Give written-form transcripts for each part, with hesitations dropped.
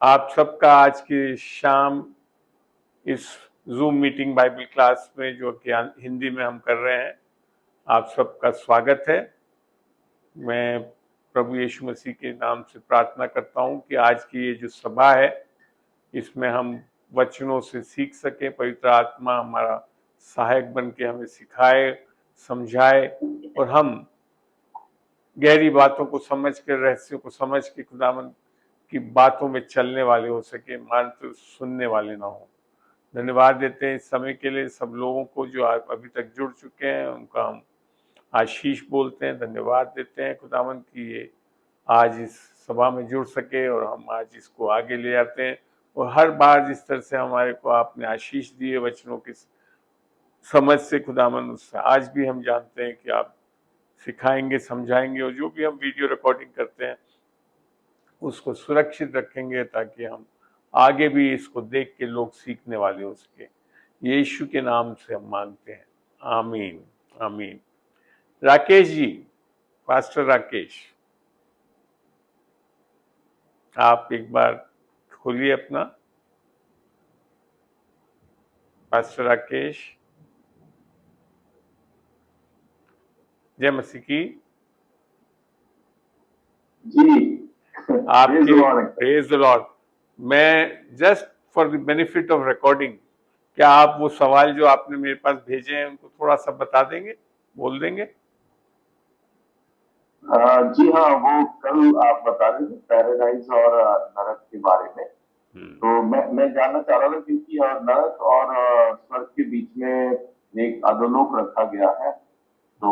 आप सबका आज की शाम इस जूम मीटिंग बाइबल क्लास में जो कि हिंदी में हम कर रहे हैं, आप सबका स्वागत है। मैं प्रभु यीशु मसीह के नाम से प्रार्थना करता हूं कि आज की ये जो सभा है इसमें हम वचनों से सीख सके। पवित्र आत्मा हमारा सहायक बन के हमें सिखाए, समझाए और हम गहरी बातों को समझ के, रहस्यों को समझ के खुदावन की बातों में चलने वाले हो सके, मात्र सुनने वाले ना हो। धन्यवाद देते हैं इस समय के लिए सब लोगों को जो अभी तक जुड़ चुके हैं, उनका हम आशीष बोलते हैं, धन्यवाद देते हैं खुदावन की ये आज इस सभा में जुड़ सके और हम आज इसको आगे ले जाते हैं। और हर बार जिस तरह से हमारे को आपने आशीष दिए वचनों की समझ से खुदावन, उससे आज भी हम जानते हैं कि आप सिखाएंगे, समझाएंगे और जो भी हम वीडियो रिकॉर्डिंग करते हैं उसको सुरक्षित रखेंगे ताकि हम आगे भी इसको देख के लोग सीखने वाले हो सके। यीशु के नाम से हम मांगते हैं, आमीन आमीन। राकेश जी, पास्टर राकेश, आप एक बार खोलिए अपना। पास्टर राकेश, जय मसीह की जी। आपके प्रेज द लॉर्ड। मैं just for the benefit of recording, क्या आप वो सवाल जो आपने मेरे पास भेजे हैं उनको थोड़ा सा बता देंगे, बोल देंगे? जी हाँ, वो कल आप बता रहे थे पैराडाइज और नरक के बारे में। तो मैं जानना चाह रहा था क्योंकि नरक और स्वर्ग के बीच में एक अधोलोक रखा गया है। तो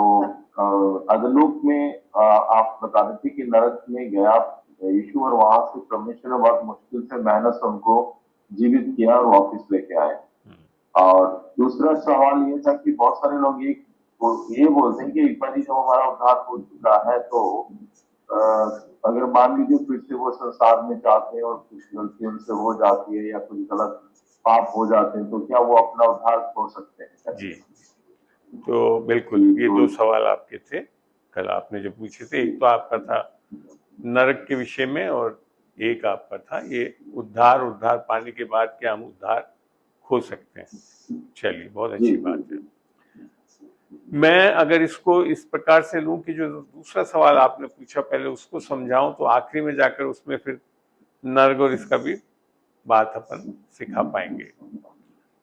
अधोलोक में आप बता रहे थे कि नरक में गया यीशु और वहां से परमेश्वर ने बहुत मुश्किल से मेहनत से उनको जीवित किया और वापस लेके आए। और दूसरा सवाल ये था कि बहुत सारे लोग ये बोलते हैं कि एक बार जब हमारा उद्धार हो चुका है तो अगर मान लीजिए फिर से वो संसार में जाते हैं और कुछ गलती उनसे हो जाती है या कुछ गलत पाप हो जाते हैं तो क्या वो अपना उद्धार खो सकते हैं? जी, तो बिल्कुल ये दो सवाल आपके थे कल आपने जो पूछे थे। एक तो आपका था नरक के विषय में और एक आपका था ये उद्धार पाने के बाद क्या हम उद्धार खो सकते हैं। चलिए, बहुत अच्छी बात है। मैं अगर इसको इस प्रकार से लूं कि जो दूसरा सवाल आपने पूछा पहले उसको समझाऊं तो आखिरी में जाकर उसमें फिर नरक और इसका भी बात अपन सिखा पाएंगे।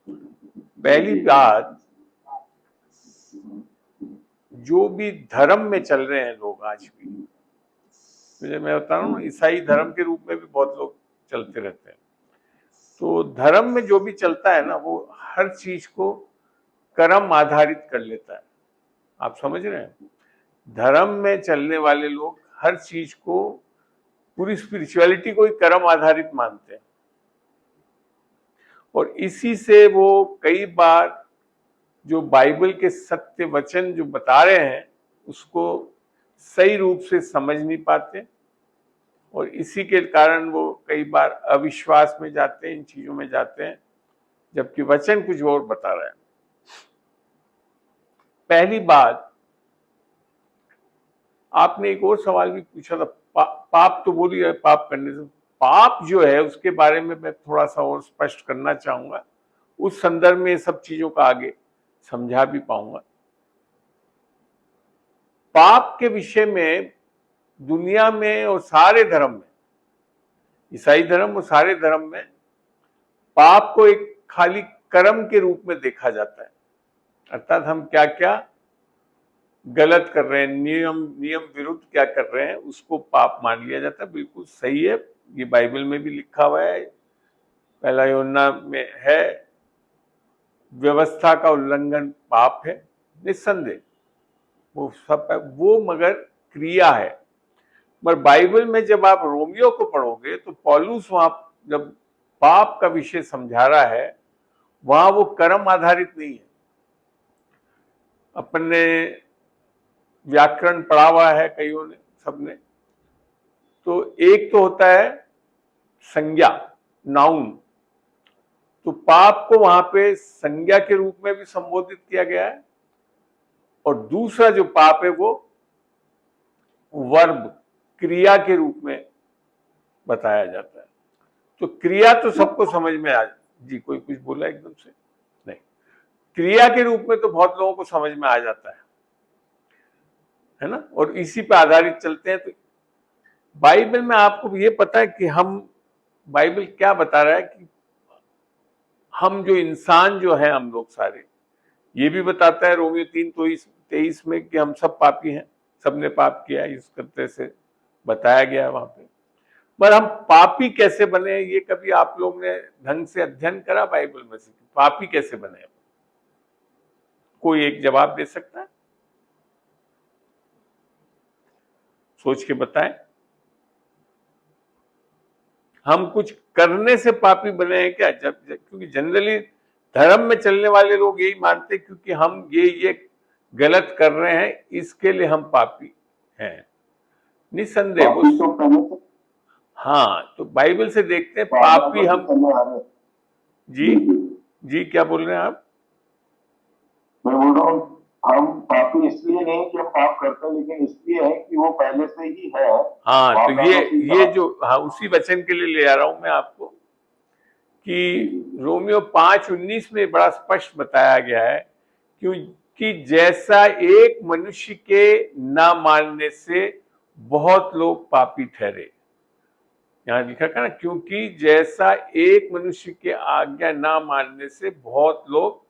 पहली बात, जो भी धर्म में चल रहे हैं लोग आज भी, मुझे मैं बता रहा हूँ ईसाई धर्म के रूप में भी बहुत लोग चलते रहते हैं। तो धर्म में जो भी चलता है ना वो हर चीज को कर्म आधारित कर लेता है। आप समझ रहे हैं? धर्म में चलने वाले लोग हर चीज को, पूरी स्पिरिचुअलिटी को ही कर्म आधारित मानते हैं और इसी से वो कई बार जो बाइबल के सत्य वचन जो बता रहे हैं उसको सही रूप से समझ नहीं पाते और इसी के कारण वो कई बार अविश्वास में जाते हैं, इन चीजों में जाते हैं, जबकि वचन कुछ और बता रहा है। पहली बात, आपने एक और सवाल भी पूछा था, पाप तो बोली है, पाप करने से पाप जो है उसके बारे में मैं थोड़ा सा और स्पष्ट करना चाहूंगा। उस संदर्भ में सब चीजों का आगे समझा भी पाऊंगा। पाप के विषय में दुनिया में और सारे धर्म में, ईसाई धर्म और सारे धर्म में पाप को एक खाली कर्म के रूप में देखा जाता है। अर्थात हम क्या क्या गलत कर रहे हैं, नियम विरुद्ध क्या कर रहे हैं, उसको पाप मान लिया जाता है। बिल्कुल सही है, ये बाइबल में भी लिखा हुआ है, पहला यूहन्ना में है, व्यवस्था का उल्लंघन पाप है, निस्संदेह वो सब है, वो मगर क्रिया है। मगर बाइबल में जब आप रोमियो को पढ़ोगे तो पौलुस वहां जब पाप का विषय समझा रहा है वहां वो कर्म आधारित नहीं है। अपन ने व्याकरण पढ़ा हुआ है कईयों ने, सबने, तो एक तो होता है संज्ञा, नाउन, तो पाप को वहां पे संज्ञा के रूप में भी संबोधित किया गया है और दूसरा जो पाप है वो वर्ब, क्रिया के रूप में बताया जाता है। तो क्रिया तो सबको समझ में आ, जी कोई कुछ बोला एकदम से नहीं, क्रिया के रूप में तो बहुत लोगों को समझ में आ जाता है ना, और इसी पे आधारित चलते हैं। तो बाइबल में आपको ये पता है कि हम, बाइबल क्या बता रहा है कि हम जो इंसान जो है, हम लोग सारे, ये भी बताता है रोमियो 3:23 में कि हम सब पापी हैं, सबने पाप किया, इस तरह से बताया गया है वहां पे। पर हम पापी कैसे बने, ये कभी आप लोग ने ढंग से अध्ययन करा बाइबल में से? पापी कैसे बने, कोई एक जवाब दे सकता है? सोच के बताएं। हम कुछ करने से पापी बने हैं क्या? क्योंकि जनरली धर्म में चलने वाले लोग यही मानते हैं, क्योंकि हम ये गलत कर रहे हैं, इसके लिए हम पापी हैं। निसंदेह वो, हाँ, तो बाइबल से देखते हैं पापी हम। जी जी, क्या बोल रहे हैं आप? मैं बोल रहा हूँ हम पापी इसलिए नहीं कि हम पाप करते हैं, लेकिन इसलिए है कि वो पहले से ही है। हाँ, तो ये जो, हाँ, उसी वचन के लिए ले आ रहा हूं मैं आपको कि रोमियो 5:19 में बड़ा स्पष्ट बताया गया है, क्योंकि जैसा एक मनुष्य के ना मानने से बहुत लोग पापी ठहरे। यहां लिखा था ना, क्योंकि जैसा एक मनुष्य के आज्ञा ना मानने से बहुत लोग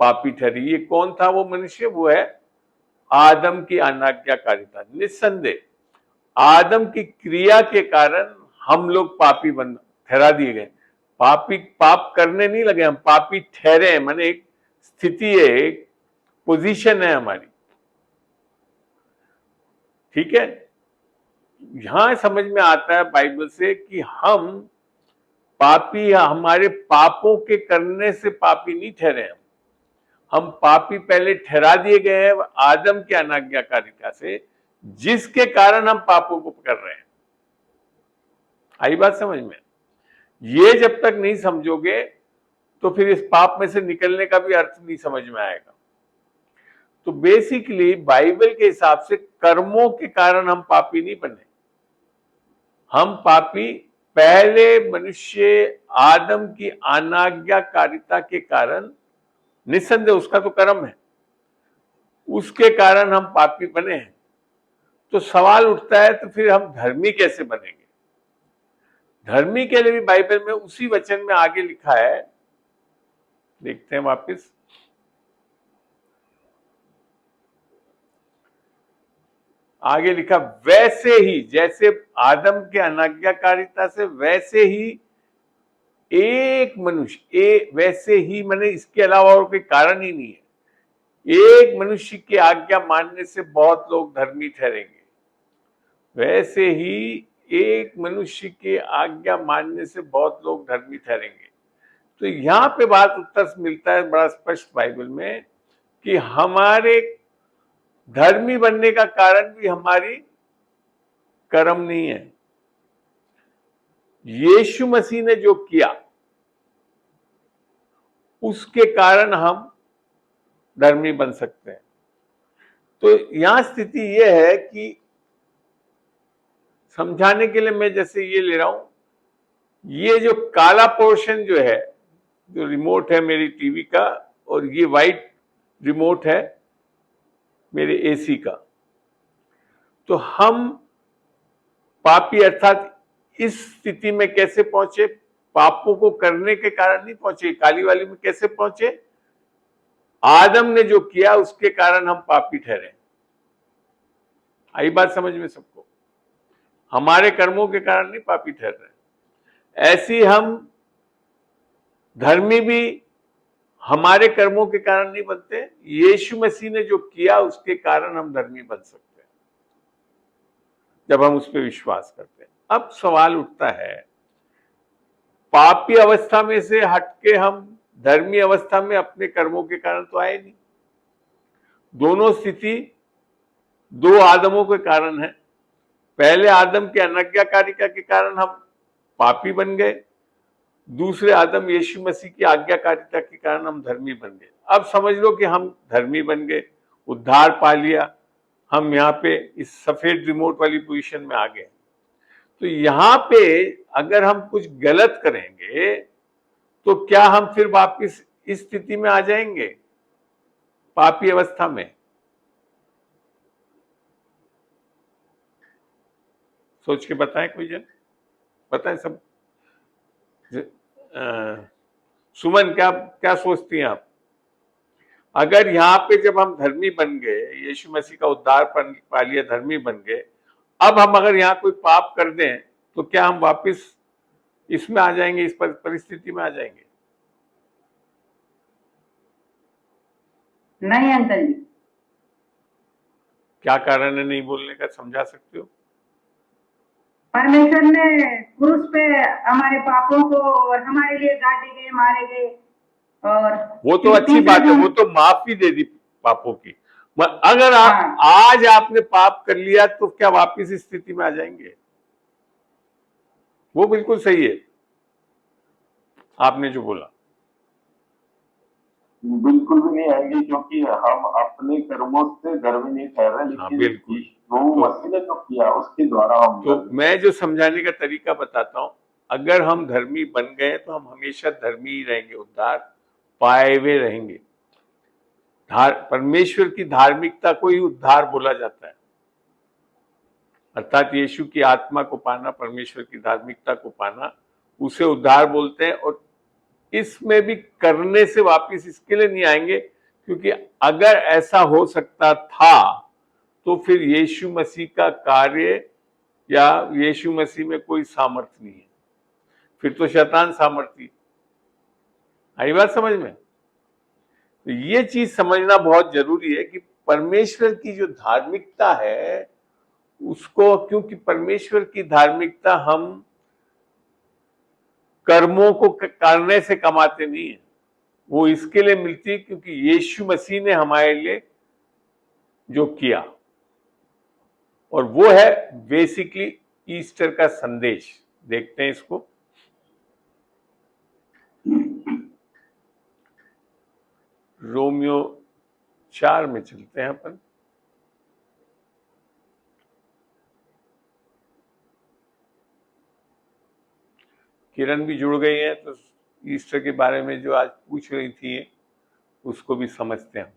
पापी ठहरे। ये कौन था वो मनुष्य? वो है आदम की अनाज्ञाकारिता। निस्संदेह आदम की क्रिया के कारण हम लोग पापी बन ठहरा दिए गए। पाप करने नहीं लगे, हम पापी ठहरे हैं। माने एक स्थिति है, एक पोजीशन है हमारी, ठीक है। यहां समझ में आता है बाइबल से कि हम पापी, हमारे पापों के करने से पापी नहीं ठहरे। हम पापी पहले ठहरा दिए गए हैं आदम की अनाज्ञाकारिता से, जिसके कारण हम पापों को कर रहे हैं। आई बात समझ में? ये जब तक नहीं समझोगे तो फिर इस पाप में से निकलने का भी अर्थ नहीं समझ में आएगा। तो बेसिकली बाइबल के हिसाब से कर्मों के कारण हम पापी नहीं बने। हम पापी पहले मनुष्य आदम की अनाज्ञाकारिता के कारण, निस्संदेह उसका तो कर्म है, उसके कारण हम पापी बने हैं। तो सवाल उठता है, तो फिर हम धर्मी कैसे बनेंगे? धर्मी के लिए भी बाइबल में उसी वचन में आगे लिखा है, देखते हैं वापस, आगे लिखा, वैसे ही जैसे आदम के अनाज्ञाकारिता से, वैसे ही एक मनुष्य, वैसे ही माने इसके अलावा और कोई कारण ही नहीं है, एक मनुष्य की आज्ञा मानने से बहुत लोग धर्मी ठहरेंगे। वैसे ही एक मनुष्य की आज्ञा मानने से बहुत लोग धर्मी ठहरेंगे। तो यहां पे बात उत्तर मिलता है बड़ा स्पष्ट बाइबल में कि हमारे धर्मी बनने का कारण भी हमारी कर्म नहीं है। यीशु मसीह ने जो किया उसके कारण हम धर्मी बन सकते हैं। तो यहां स्थिति यह है कि समझाने के लिए मैं जैसे ये ले रहा हूं, ये जो काला पोर्शन जो है, जो रिमोट है मेरी टीवी का, और ये व्हाइट रिमोट है मेरे एसी का, तो हम पापी अर्थात इस स्थिति में कैसे पहुंचे? पापों को करने के कारण नहीं पहुंचे। काली वाली में कैसे पहुंचे? आदम ने जो किया उसके कारण हम पापी ठहरे। आई बात समझ में सबको? हमारे कर्मों के कारण नहीं पापी ठहर रहे। ऐसी हम धर्मी भी हमारे कर्मों के कारण नहीं बनते, यीशु मसीह ने जो किया उसके कारण हम धर्मी बन सकते हैं जब हम उस पर विश्वास करते हैं। अब सवाल उठता है, पापी अवस्था में से हटके हम धर्मी अवस्था में अपने कर्मों के कारण तो आए नहीं। दोनों स्थिति दो आदमों के कारण है। पहले आदम के अनाज्ञाकारिता के कारण हम पापी बन गए, दूसरे आदम यीशु मसीह की आज्ञाकारिता के कारण हम धर्मी बन गए। अब समझ लो कि हम धर्मी बन गए, उद्धार पा लिया, हम यहाँ पे इस सफेद रिमोट वाली पोजीशन में आ गए। तो यहाँ पे अगर हम कुछ गलत करेंगे तो क्या हम फिर वापिस इस स्थिति में आ जाएंगे, पापी अवस्था में? सोच के बताएं कोई जन, बताएं सब। सुमन, क्या क्या सोचती हैं आप? अगर यहाँ पे जब हम धर्मी बन गए, यीशु मसीह का उद्धार पा लिया, धर्मी बन गए, अब हम अगर यहाँ कोई पाप कर दें तो क्या हम वापिस इसमें आ जाएंगे, इस परिस्थिति में आ जाएंगे? नहीं अंकल जी। क्या कारण है नहीं बोलने का, समझा सकते हो? परमेश्वर ने क्रूस पे हमारे पापों को और हमारे लिए गाड़े गए, मारे गए, और वो तो अच्छी बात है, वो तो माफी दे दी पापों की। अगर आप आज आपने पाप कर लिया तो क्या वापिस इस स्थिति में आ जाएंगे? वो बिल्कुल सही है आपने जो बोला। बिल्कुल भी नहीं आएंगे, क्योंकि हम अपने कर्मों से धर्मी नहीं ठहर रहे, लेकिन वो मसीह ने जो किया उसके द्वारा हम। तो मैं जो समझाने का तरीका बताता हूं, अगर हम धर्मी बन गए तो हम हमेशा धर्मी ही रहेंगे, उद्धार पाए हुए रहेंगे। परमेश्वर की धार्मिकता को ही उद्धार बोला जाता है, अर्थात यीशु की आत्मा को पाना, परमेश्वर की धार्मिकता को पाना, उसे उद्धार बोलते हैं। और इसमें भी करने से वापिस इसके लिए नहीं आएंगे, क्योंकि अगर ऐसा हो सकता था तो फिर यीशु मसीह का कार्य या यीशु मसीह में कोई सामर्थ्य नहीं है, फिर तो शैतान सामर्थ्य। आई बात समझ में? तो ये चीज समझना बहुत जरूरी है कि परमेश्वर की जो धार्मिकता है उसको, क्योंकि परमेश्वर की धार्मिकता हम कर्मों को करने से कमाते नहीं है, वो इसके लिए मिलती है क्योंकि यीशु मसीह ने हमारे लिए जो किया, और वो है बेसिकली ईस्टर का संदेश। देखते हैं इसको। रोमियो 4 में चलते हैं अपन। किरण भी जुड़ गई है, तो ईस्टर के बारे में जो आज पूछ रही थी उसको भी समझते हैं।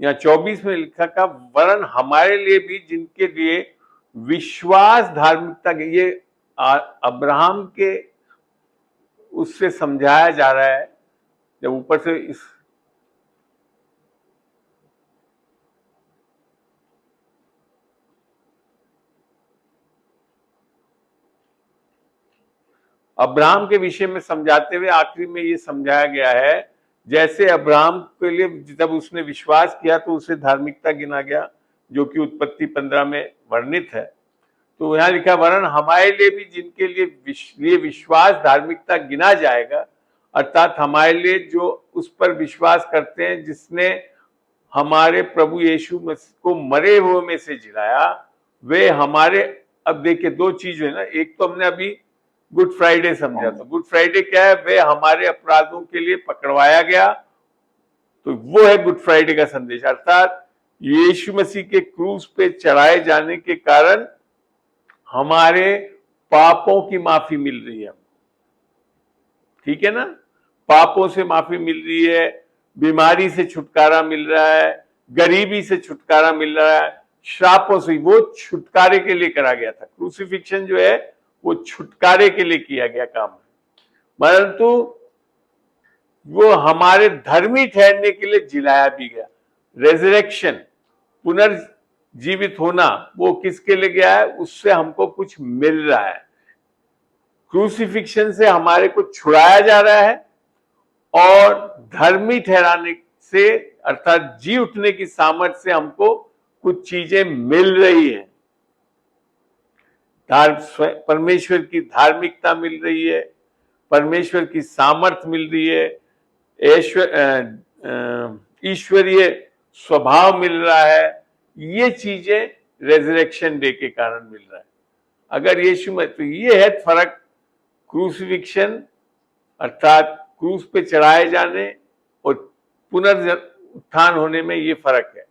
यहाँ 24 में लिखा था, वरन हमारे लिए भी जिनके लिए विश्वास धार्मिकता, ये अब्राहम के उससे समझाया जा रहा है। जब ऊपर से इस अब्राहम के विषय में समझाते हुए आखिरी में ये समझाया गया है, जैसे अब्राहम के लिए जब उसने विश्वास किया तो उसे धार्मिकता गिना गया, जो कि उत्पत्ति 15 में वर्णित है। तो यहाँ लिखा, वरन हमारे लिए भी जिनके लिए विश्वास धार्मिकता गिना जाएगा, अर्थात हमारे लिए जो उस पर विश्वास करते हैं जिसने हमारे प्रभु यीशु मसीह को मरे हुए में से जिलाया, वे हमारे, अब देखिए दो चीज है ना, एक तो हमने अभी गुड फ्राइडे समझा, तो गुड फ्राइडे क्या है? वे हमारे अपराधों के लिए पकड़वाया गया, तो वो है गुड फ्राइडे का संदेश, अर्थात यीशु मसीह के क्रूस पे चढ़ाए जाने के कारण हमारे पापों की माफी मिल रही है। ठीक है ना? पापों से माफी मिल रही है, बीमारी से छुटकारा मिल रहा है, गरीबी से छुटकारा मिल रहा है, श्रापों से। वो छुटकारे के लिए करा गया था। क्रूसिफिक्शन जो है वो छुटकारे के लिए किया गया काम है, परंतु वो हमारे धर्मी ठहरने के लिए जिलाया भी गया। रेजरेक्शन, पुनर्जीवित होना, वो किसके लिए गया है? उससे हमको कुछ मिल रहा है। क्रूसिफिक्शन से हमारे को छुड़ाया जा रहा है, और धर्मी ठहराने से, अर्थात जी उठने की सामर्थ्य से हमको कुछ चीजें मिल रही है। परमेश्वर की धार्मिकता मिल रही है, परमेश्वर की सामर्थ्य मिल रही है, ईश्वरीय स्वभाव मिल रहा है। ये चीजें रेजरेक्शन डे के कारण मिल रहा है। अगर यीशु में, तो ये है फर्क क्रूसिफिक्शन अर्थात क्रूस पे चढ़ाए जाने और पुनरुत्थान होने में ये फर्क है।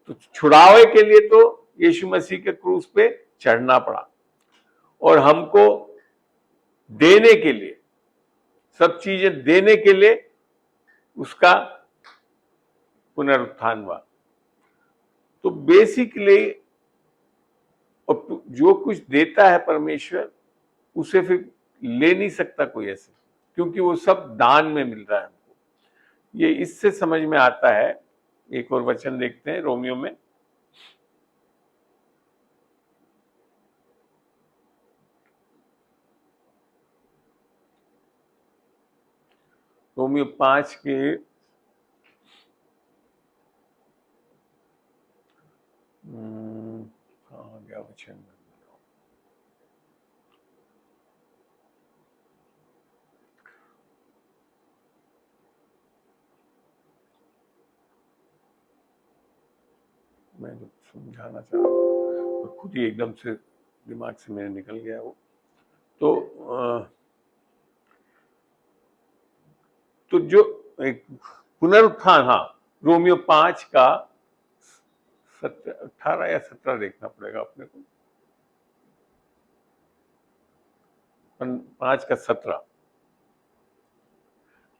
तो छुड़ावे के लिए तो यीशु मसीह के क्रूस पे चढ़ना पड़ा, और हमको देने के लिए, सब चीजें देने के लिए उसका पुनरुत्थान हुआ। तो बेसिकली जो कुछ देता है परमेश्वर, उसे फिर ले नहीं सकता कोई ऐसे, क्योंकि वो सब दान में मिल रहा है हमको। ये इससे समझ में आता है। एक और वचन देखते हैं रोमियो में, रोमियो 5 के कहाँ गया वचन, मैं जो समझाना चाह रहा हूँ खुद ही एकदम से दिमाग से मेरे निकल गया वो। तो जो एक पुनरुत्थान, हाँ, रोमियो 5 का 18 या 17 देखना पड़ेगा अपने को, 5 का 17।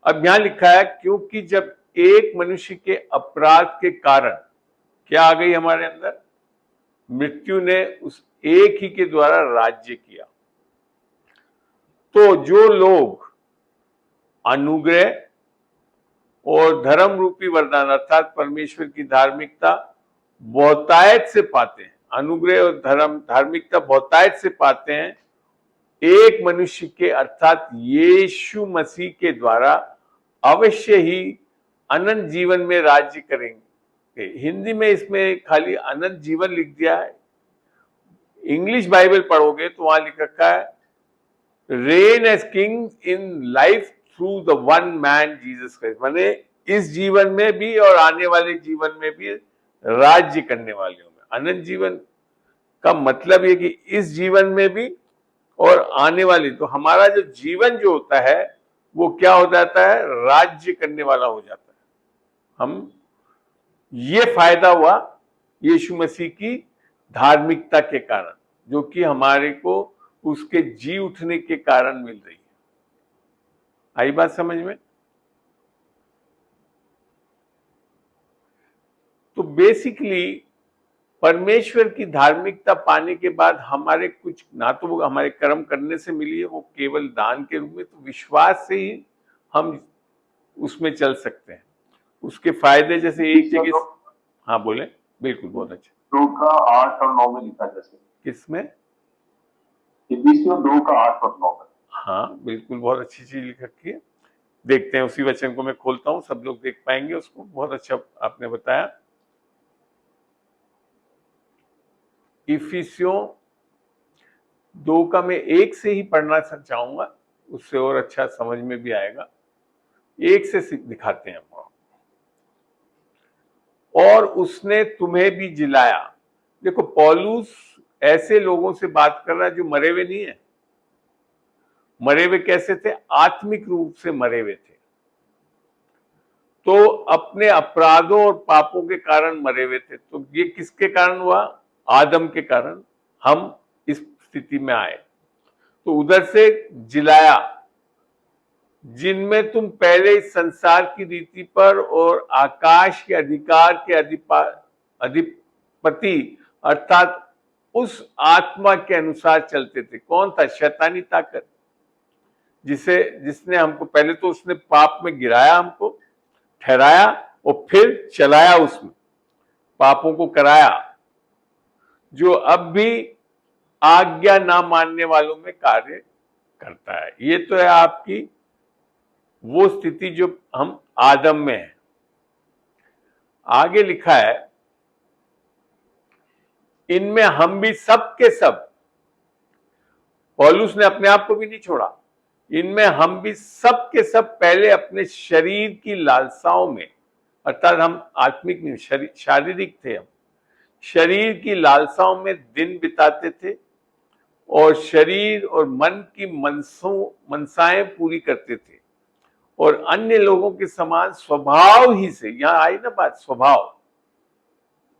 अब यहां लिखा है, क्योंकि जब एक मनुष्य के अपराध के कारण क्या आ गई हमारे अंदर, मृत्यु ने उस एक ही के द्वारा राज्य किया, तो जो लोग अनुग्रह और धर्म रूपी वरदान अर्थात परमेश्वर की धार्मिकता बहुतायत से पाते हैं, अनुग्रह और धार्मिकता बहुतायत से पाते हैं, एक मनुष्य के अर्थात यीशु मसीह के द्वारा अवश्य ही अनंत जीवन में राज्य करेंगे। हिंदी में इसमें खाली अनंत जीवन लिख दिया है, इंग्लिश बाइबल पढ़ोगे तो वहां लिख रखा है reign as king in life through the one man Jesus Christ, माने इस जीवन में भी और आने वाले जीवन में भी राज्य करने वाले होंगे। अनंत जीवन का मतलब ये कि इस जीवन में भी और आने वाले, तो हमारा जो जीवन जो होता है वो क्या हो जाता है, राज्य करने वाला हो जाता है। हम ये फायदा हुआ यीशु मसीह की धार्मिकता के कारण, जो कि हमारे को उसके जी उठने के कारण मिल रही है। आई बात समझ में? तो बेसिकली परमेश्वर की धार्मिकता पाने के बाद हमारे कुछ, ना तो वो हमारे कर्म करने से मिली है, वो केवल दान के रूप में, तो विश्वास से ही हम उसमें चल सकते हैं। उसके फायदे जैसे एक जगह, हाँ बोले, बिल्कुल, बहुत अच्छा। 2 का 8 और 9 में लिखा, जैसे किसमें? 2 का 8 और 9 में। हाँ बिल्कुल, बहुत अच्छी चीज लिख रखी है। देखते हैं, उसी वचन को मैं खोलता हूं, सब लोग देख पाएंगे उसको। बहुत अच्छा आपने बताया। इफिसियों 2 का मैं 1 से ही पढ़ना चाहूंगा, उससे और अच्छा समझ में भी आएगा। 1 से दिखाते हैं हम। और उसने तुम्हें भी जिलाया। देखो, पौलुस ऐसे लोगों से बात कर रहा है जो मरे हुए नहीं है। मरे हुए कैसे थे? आत्मिक रूप से मरे हुए थे। तो अपने अपराधों और पापों के कारण मरे हुए थे। तो ये किसके कारण हुआ? आदम के कारण हम इस स्थिति में आए। तो उधर से जिलाया, जिनमें तुम पहले इस संसार की रीति पर और आकाश के अधिकार के अधिपति अर्थात उस आत्मा के अनुसार चलते थे। कौन था? शैतानी ताकत, जिसने हमको पहले तो उसने पाप में गिराया, हमको ठहराया और फिर चलाया, उसमें पापों को कराया, जो अब भी आज्ञा ना मानने वालों में कार्य करता है। ये तो है आपकी वो स्थिति जो हम आदम में है। आगे लिखा है, इनमें हम भी सब के सब, पौलुस ने अपने आप को भी नहीं छोड़ा, इनमें हम भी सब के सब पहले अपने शरीर की लालसाओं में, अर्थात हम आत्मिक नहीं, शारीरिक थे, हम शरीर की लालसाओं में दिन बिताते थे और शरीर और मन की मनसाएं पूरी करते थे और अन्य लोगों के समान स्वभाव ही से, यहां आई ना बात, स्वभाव,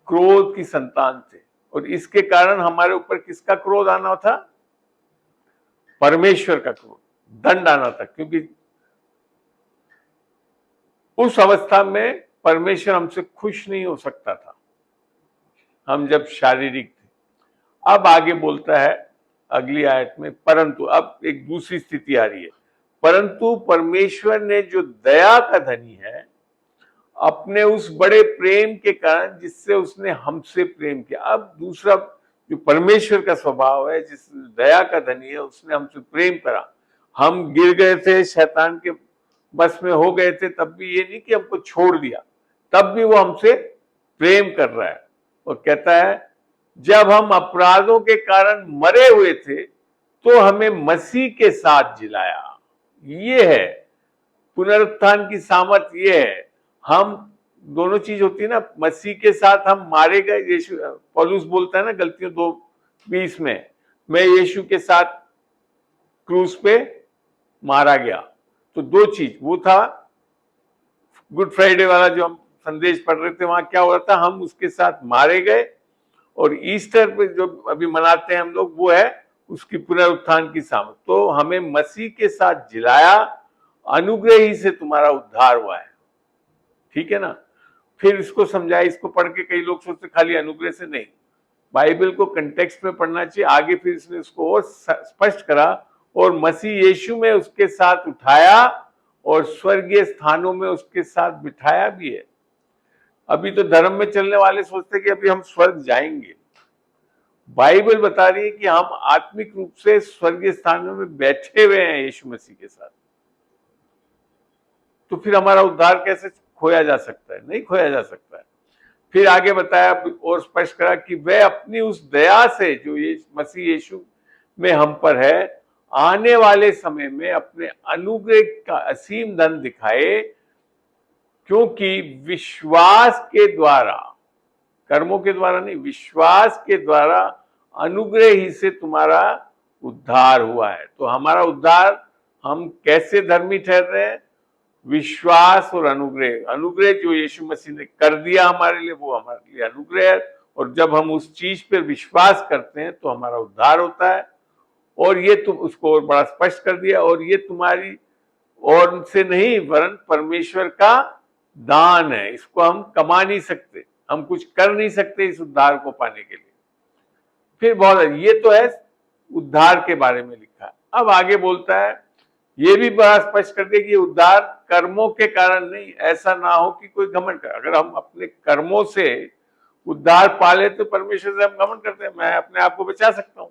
क्रोध की संतान थे। और इसके कारण हमारे ऊपर किसका क्रोध आना था? परमेश्वर का क्रोध, दंड आना था, क्योंकि उस अवस्था में परमेश्वर हमसे खुश नहीं हो सकता था, हम जब शारीरिक थे। अब आगे बोलता है अगली आयत में, परंतु, अब एक दूसरी स्थिति आ रही है, परंतु परमेश्वर ने जो दया का धनी है, अपने उस बड़े प्रेम के कारण जिससे उसने हमसे प्रेम किया। अब दूसरा जो परमेश्वर का स्वभाव है, जिस दया का धनी है, उसने हमसे प्रेम करा। हम गिर गए थे, शैतान के बस में हो गए थे, तब भी ये नहीं कि हमको छोड़ दिया, तब भी वो हमसे प्रेम कर रहा है और कहता है, जब हम अपराधों के कारण मरे हुए थे तो हमें मसीह के साथ जिलाया। ये है पुनरुत्थान की सामर्थ, ये है। हम दोनों चीज होती है ना, मसीह के साथ हम मारे गए। यीशु, पौलुस बोलता है ना गलतियों 2:20 में, मैं यीशु के साथ क्रूस पे मारा गया। तो दो चीज, वो था गुड फ्राइडे वाला जो हम संदेश पढ़ रहे थे, वहां क्या हो रहा था, हम उसके साथ मारे गए। और ईस्टर पे जो अभी मनाते हैं हम लोग, वो है उसकी पुनरुत्थान की सामर्थ। तो हमें मसीह के साथ जिलाया, अनुग्रह ही से तुम्हारा उद्धार हुआ है। ठीक है ना? फिर इसको समझाया, इसको पढ़ के कई लोग सोचते खाली अनुग्रह से नहीं, बाइबल को कंटेक्स्ट में पढ़ना चाहिए। आगे फिर इसने इसको और स्पष्ट करा, और मसीह यीशु में उसके साथ उठाया और स्वर्गीय स्थानों में उसके साथ बिठाया भी है। अभी तो धर्म में चलने वाले सोचते कि अभी हम स्वर्ग जाएंगे। बाइबल बता रही है कि हम आत्मिक रूप से स्वर्गीय स्थानों में बैठे हुए हैं यीशु मसीह के साथ। तो फिर हमारा उद्धार कैसे खोया जा सकता है? नहीं खोया जा सकता है। फिर आगे बताया और स्पष्ट करा कि वह अपनी उस दया से जो ये मसीह यीशु में हम पर है, आने वाले समय में अपने अनुग्रह का असीम धन दिखाए, क्योंकि विश्वास के द्वारा, कर्मों के द्वारा नहीं, विश्वास के द्वारा अनुग्रह ही से तुम्हारा उद्धार हुआ है। तो हमारा उद्धार, हम कैसे धर्मी ठहर रहे हैं? विश्वास और अनुग्रह। अनुग्रह जो यीशु मसीह ने कर दिया हमारे लिए, वो हमारे लिए अनुग्रह है। और जब हम उस चीज पर विश्वास करते हैं तो हमारा उद्धार होता है। और ये तुम उसको और बड़ा स्पष्ट कर दिया, और ये तुम्हारी और से नहीं वरन परमेश्वर का दान है। इसको हम कमा नहीं सकते, हम कुछ कर नहीं सकते इस उद्धार को पाने के लिए। फिर बहुत, ये तो है उद्धार के बारे में लिखा। अब आगे बोलता है, ये भी बड़ा स्पष्ट कर दिया कि उद्धार कर्मों के कारण नहीं, ऐसा ना हो कि कोई घमंड करे। अगर हम अपने कर्मों से उद्धार पाले तो परमेश्वर से हम घमंड करते हैं, मैं अपने आप को बचा सकता हूं,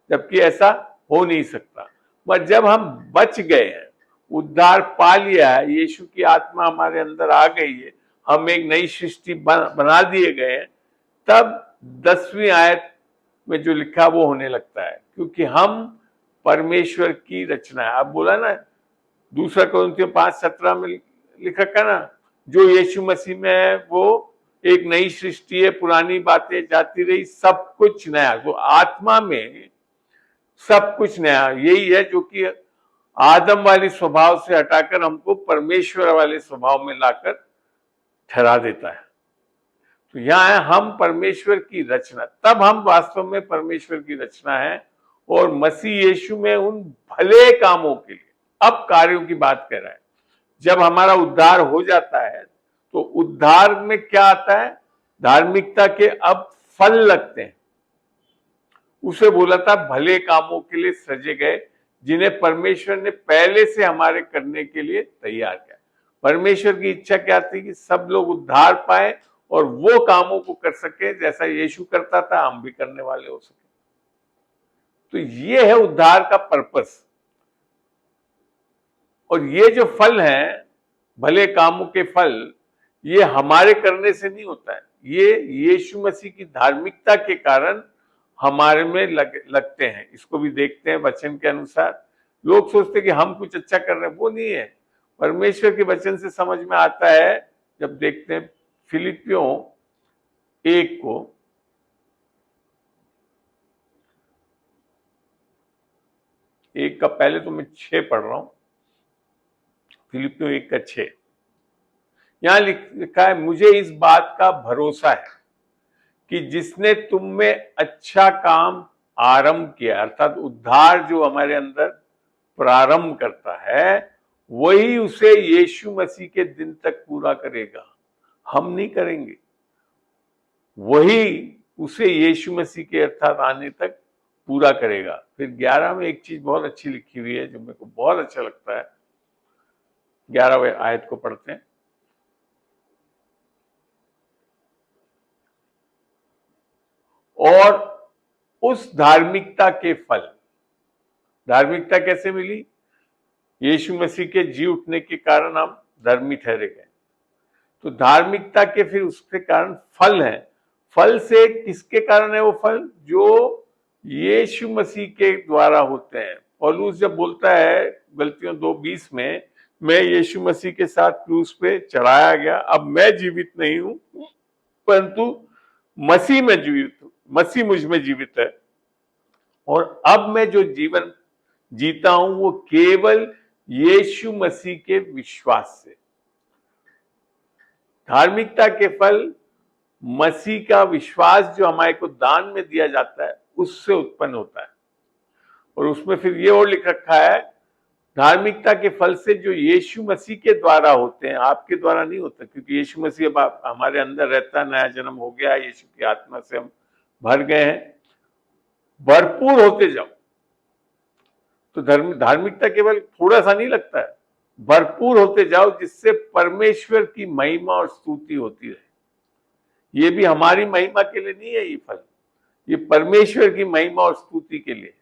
जबकि ऐसा हो नहीं सकता। पर जब हम बच गए हैं, उद्धार पा लिया है, यीशु की आत्मा हमारे अंदर आ गई है, हम एक नई सृष्टि बना दिए गए हैं, तब 10वीं आयत में जो लिखा वो होने लगता है, क्योंकि हम परमेश्वर की रचना है। अब बोला ना, दूसरा कोरिन्थियों 5:17 में लिख रखा ना, जो यीशु मसीह में है वो एक नई सृष्टि है, पुरानी बातें जाती रही, सब कुछ नया। तो आत्मा में सब कुछ नया यही है, जो कि आदम वाली स्वभाव से हटाकर हमको परमेश्वर वाले स्वभाव में लाकर ठहरा देता है। तो यहां है हम परमेश्वर की रचना, तब हम वास्तव में परमेश्वर की रचना है। और मसीह यीशु में उन भले कामों के लिए, अब कार्यों की बात कर रहा है। जब हमारा उद्धार हो जाता है तो उद्धार में क्या आता है? धार्मिकता के अब फल लगते हैं। उसे बोला था भले कामों के लिए सजे गए, जिन्हें परमेश्वर ने पहले से हमारे करने के लिए तैयार किया। परमेश्वर की इच्छा क्या थी? कि सब लोग उद्धार पाए और वो कामों को कर सके जैसा यीशु करता था, हम भी करने वाले हो सके। तो ये है उद्धार का पर्पस। और ये जो फल है, भले कामों के फल, ये हमारे करने से नहीं होता है, ये यीशु मसीह की धार्मिकता के कारण हमारे में लगते हैं। इसको भी देखते हैं वचन के अनुसार। लोग सोचते हैं कि हम कुछ अच्छा कर रहे हैं, वो नहीं है। परमेश्वर के वचन से समझ में आता है, जब देखते हैं फिलिपियों 1 को, 1 का पहले तो मैं 6 पढ़ रहा हूं, फिलिपियों 1 का 6। यहां लिखा है, मुझे इस बात का भरोसा है कि जिसने तुम में अच्छा काम आरंभ किया, अर्थात उद्धार जो हमारे अंदर प्रारंभ करता है, वही उसे यीशु मसीह के दिन तक पूरा करेगा। हम नहीं करेंगे, वही उसे यीशु मसीह के अर्थात आने तक पूरा करेगा। फिर 11 में एक चीज बहुत अच्छी लिखी हुई है जो मेरे को बहुत अच्छा लगता है। 11वें आयत को पढ़ते हैं। और उस धार्मिकता के फल, धार्मिकता कैसे मिली? यीशु मसीह के जी उठने के कारण हम धर्मी ठहरे गए। तो धार्मिकता के फिर उसके कारण फल है। फल से किसके कारण है वो फल? जो यीशु मसीह के द्वारा होते हैं। पौलुस जब बोलता है गलतियों 2:20 में, मैं यीशु मसीह के साथ क्रूस पे चढ़ाया गया, अब मैं जीवित नहीं हूं परंतु मसीह में जीवित हूं, मसीह मुझ में जीवित है, और अब मैं जो जीवन जीता हूं वो केवल यीशु मसीह के विश्वास से। धार्मिकता के फल मसीह का विश्वास जो हमारे को दान में दिया जाता है उससे उत्पन्न होता है। और उसमें फिर ये और लिख रखा है, धार्मिकता के फल से जो यीशु मसीह के द्वारा होते हैं, आपके द्वारा नहीं होता, क्योंकि यीशु मसीह अब हमारे अंदर रहता है, नया जन्म हो गया है, यीशु की आत्मा से हम भर गए हैं। भरपूर होते जाओ। तो धार्मिकता केवल थोड़ा सा नहीं लगता है, भरपूर होते जाओ, जिससे परमेश्वर की महिमा और स्तुति होती रहे। ये भी हमारी महिमा के लिए नहीं है ये फल, ये परमेश्वर की महिमा और स्तुति के लिए।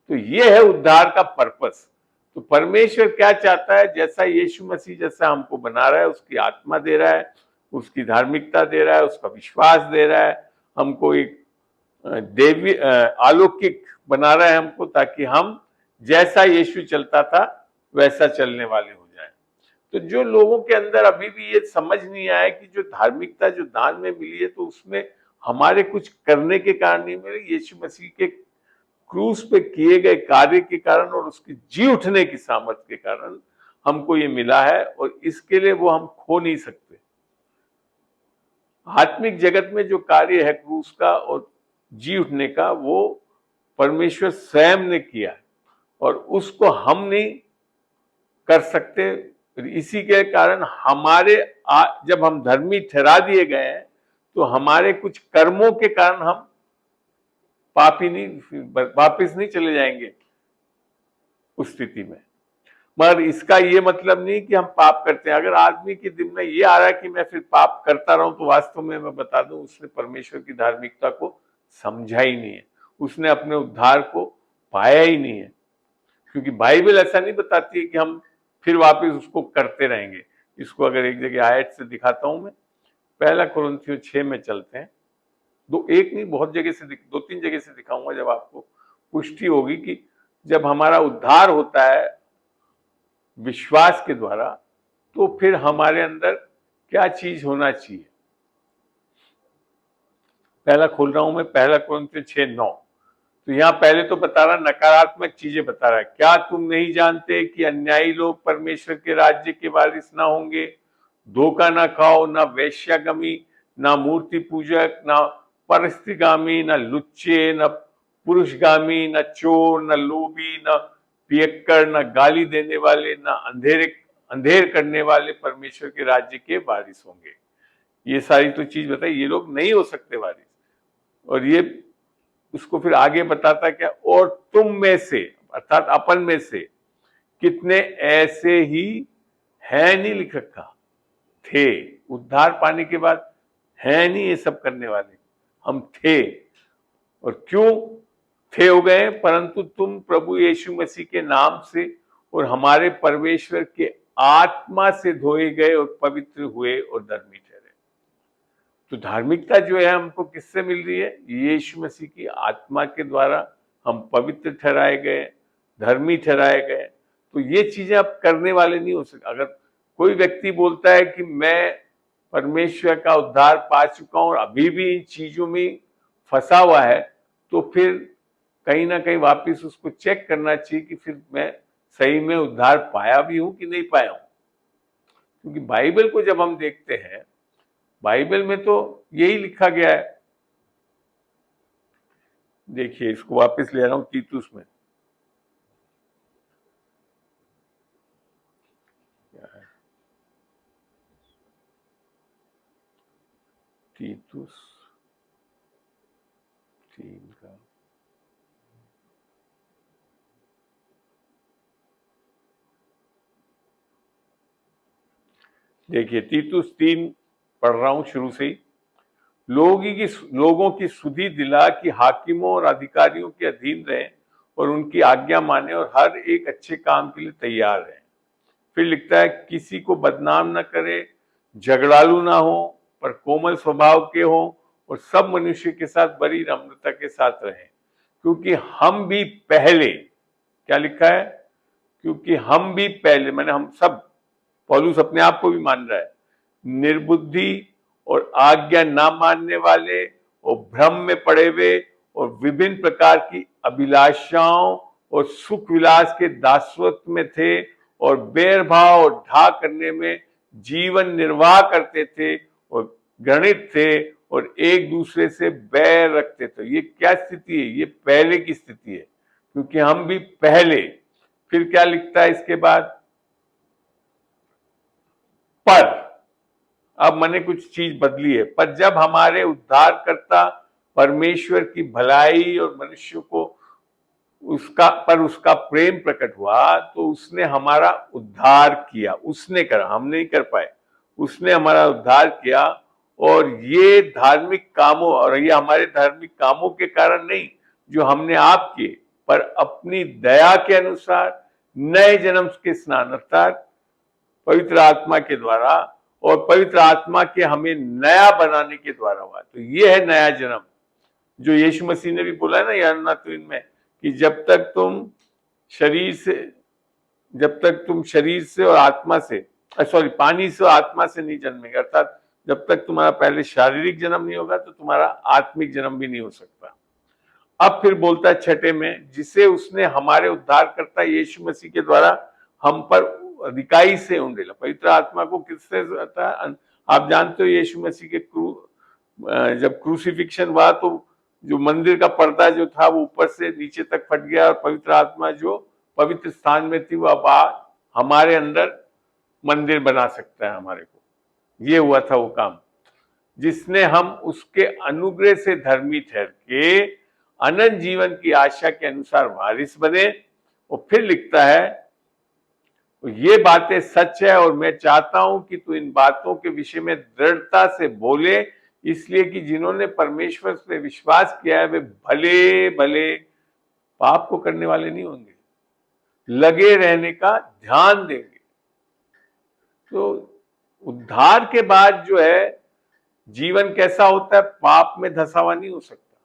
तो ये है उद्धार का पर्पस। तो परमेश्वर क्या चाहता है? जैसा यीशु मसीह जैसा हमको बना रहा है, उसकी आत्मा दे रहा है, उसकी धार्मिकता दे रहा है, उसका विश्वास दे रहा है, हमको एक देवी अलौकिक बना रहा है हमको, ताकि हम जैसा यीशु चलता था वैसा चलने वाले हो जाए। तो जो लोगों के अंदर अभी भी ये समझ नहीं आया कि जो धार्मिकता जो दान में मिली है, तो उसमें हमारे कुछ करने के कारण नहीं मिली, यीशु मसीह के क्रूस पे किए गए कार्य के कारण और उसकी जी उठने की सामर्थ्य के कारण हमको ये मिला है, और इसके लिए वो हम खो नहीं सकते। आत्मिक जगत में जो कार्य है क्रूस का और जी उठने का, वो परमेश्वर स्वयं ने किया है और उसको हम नहीं कर सकते। इसी के कारण हमारे जब हम धर्मी ठहरा दिए गए हैं, तो हमारे कुछ कर्मों के कारण हम पापी नहीं, वापिस नहीं चले जाएंगे उस स्थिति में। मगर इसका ये मतलब नहीं कि हम पाप करते हैं। अगर आदमी के दिल में ये आ रहा है कि मैं फिर पाप करता रहूं, तो वास्तव में मैं बता दूं, उसने परमेश्वर की धार्मिकता को समझा ही नहीं है, उसने अपने उद्धार को पाया ही नहीं है। क्योंकि बाइबल ऐसा नहीं बताती है कि हम फिर वापस उसको करते रहेंगे। इसको अगर एक जगह आयत से दिखाता हूं मैं, 1 कुरिन्थियों 6 में चलते हैं। एक नहीं, बहुत जगह से 2-3 जगह से दिखाऊंगा, जब आपको पुष्टि होगी कि जब हमारा उद्धार होता है विश्वास के द्वारा, तो फिर हमारे अंदर क्या चीज होना चाहिए। पहला खोल रहा हूं मैं, 1 कुरिन्थियों 6:9। तो यहां पहले तो बता रहा, नकारात्मक चीजें बता रहा है। क्या तुम नहीं जानते कि अन्यायी लोग परमेश्वर के राज्य के वारिस ना होंगे? धोखा ना खाओ, ना वेश्यागमी, ना मूर्ति पूजक, ना परस्त्रीगामी, ना लुच्चे, ना पुरुषगामी, ना चोर, ना लोभी, ना पियक्कड़, ना गाली देने वाले, ना अंधेर करने वाले परमेश्वर के राज्य के वारिस होंगे। ये सारी तो चीज बताई, ये लोग नहीं हो सकते वारिस। और ये उसको फिर आगे बताता क्या, और तुम में से अर्थात अपन में से कितने ऐसे ही है, नहीं लिख रखा, थे। उद्धार पाने के बाद है नहीं ये सब करने वाले, हम थे। और क्यों थे हो गए? परंतु तुम प्रभु यीशु मसीह के नाम से और हमारे परमेश्वर के आत्मा से धोए गए और पवित्र हुए और धर्मी ठहरे। तो धार्मिकता जो है हमको किससे मिल रही है? यीशु मसीह की आत्मा के द्वारा हम पवित्र ठहराए गए, धर्मी ठहराए गए। तो ये चीजें आप करने वाले नहीं हो सकते। अगर कोई व्यक्ति बोलता है कि मैं परमेश्वर का उद्धार पा चुका हूं और अभी भी इन चीजों में फंसा हुआ है, तो फिर कहीं ना कहीं वापस उसको चेक करना चाहिए कि फिर मैं सही में उद्धार पाया भी हूं कि नहीं पाया हूं। क्योंकि बाइबल को जब हम देखते हैं, बाइबल में तो यही लिखा गया है। देखिए, इसको वापस ले रहा हूं तीतुस में। तीतुस 3 का देखिए, तीतुस 3 पढ़ रहा हूं शुरू से ही। लोगों की सुधि दिला कि हाकिमों और अधिकारियों के अधीन रहें और उनकी आज्ञा माने और हर एक अच्छे काम के लिए तैयार रहें। फिर लिखता है, किसी को बदनाम न करे, झगड़ालू ना हो, पर कोमल स्वभाव के हो और सब मनुष्य के साथ बड़ी नम्रता के साथ रहें। क्योंकि हम भी पहले, क्या लिखा है? क्योंकि हम भी पहले, मैंने हम सब, पौलुस अपने आप को भी मान रहा है, निर्बुद्धि और आज्ञा ना मानने वाले और भ्रम में पड़े हुए और विभिन्न प्रकार की अभिलाषाओं और सुख विलास के दासत्व में थे और बैरभाव और ढा करने में जीवन निर्वाह करते थे और घृणित थे और एक दूसरे से बैर रखते थे। ये क्या स्थिति है? ये पहले की स्थिति है, क्योंकि हम भी पहले। फिर क्या लिखता है इसके बाद? पर, अब मैंने कुछ चीज बदली है, पर जब हमारे उद्धारकर्ता परमेश्वर की भलाई और मनुष्य को उसका प्रेम प्रकट हुआ, तो उसने हमारा उद्धार किया। उसने करा, हम नहीं कर पाए। उसने हमारा उद्धार किया, और ये धार्मिक कामों, और ये हमारे धार्मिक कामों के कारण नहीं जो हमने आप किए, पर अपनी दया के अनुसार नए जन्म के स्नान अर्थात पवित्र आत्मा के द्वारा, और पवित्र आत्मा के हमें नया बनाने के द्वारा हुआ। तो ये है नया जन्म, जो यीशु मसीह ने भी बोला है ना यूहन्ना 3 में, कि जब तक तुम शरीर से और आत्मा से, पानी से और आत्मा से नहीं जन्मेंगे, अर्थात जब तक तुम्हारा पहले शारीरिक जन्म नहीं होगा तो तुम्हारा आत्मिक जन्म भी नहीं हो सकता। अब फिर बोलता है 6 में, जिसे उसने हमारे उद्धारकर्ता यीशु मसीह के द्वारा हम पर अधिकाई से उंडेला। पवित्र आत्मा को किससे आता है? आप जानते हो, यीशु मसीह के जब क्रूसिफिक्शन हुआ तो जो मंदिर का पर्दा जो था वो ऊपर से नीचे तक फट गया, और पवित्र आत्मा जो पवित्र स्थान में थी वो अब हमारे अंदर मंदिर बना सकता है हमारे को। ये हुआ था वो काम, जिसने हम उसके अनुग्रह से धर्मी ठहर के अनंत जीवन की आशा के अनुसार वारिस बने। और फिर लिखता है, ये बातें सच है और मैं चाहता हूं कि तू इन बातों के विषय में दृढ़ता से बोले, इसलिए कि जिन्होंने परमेश्वर पे विश्वास किया है वे भले भले पाप को करने वाले नहीं होंगे, लगे रहने का ध्यान देंगे। तो उद्धार के बाद जो है जीवन कैसा होता है? पाप में धंसा हुआ नहीं हो सकता,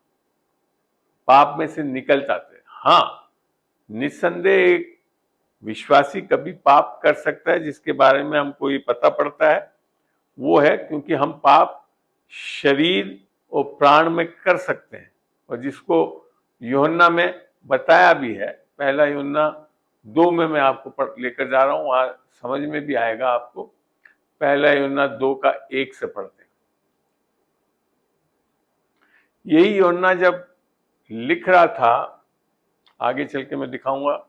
पाप में से निकल जाते हैं। हाँ, निस्संदेह एक विश्वासी कभी पाप कर सकता है, जिसके बारे में हमको ये पता पड़ता है वो है क्योंकि हम पाप शरीर और प्राण में कर सकते हैं, और जिसको यूहन्ना में बताया भी है। पहला यूहन्ना 2 में मैं आपको लेकर जा रहा हूं, वहां समझ में भी आएगा आपको। पहला यूहन्ना 2 का 1 से पढ़ते हैं। यही यूहन्ना जब लिख रहा था, आगे चल के मैं दिखाऊंगा,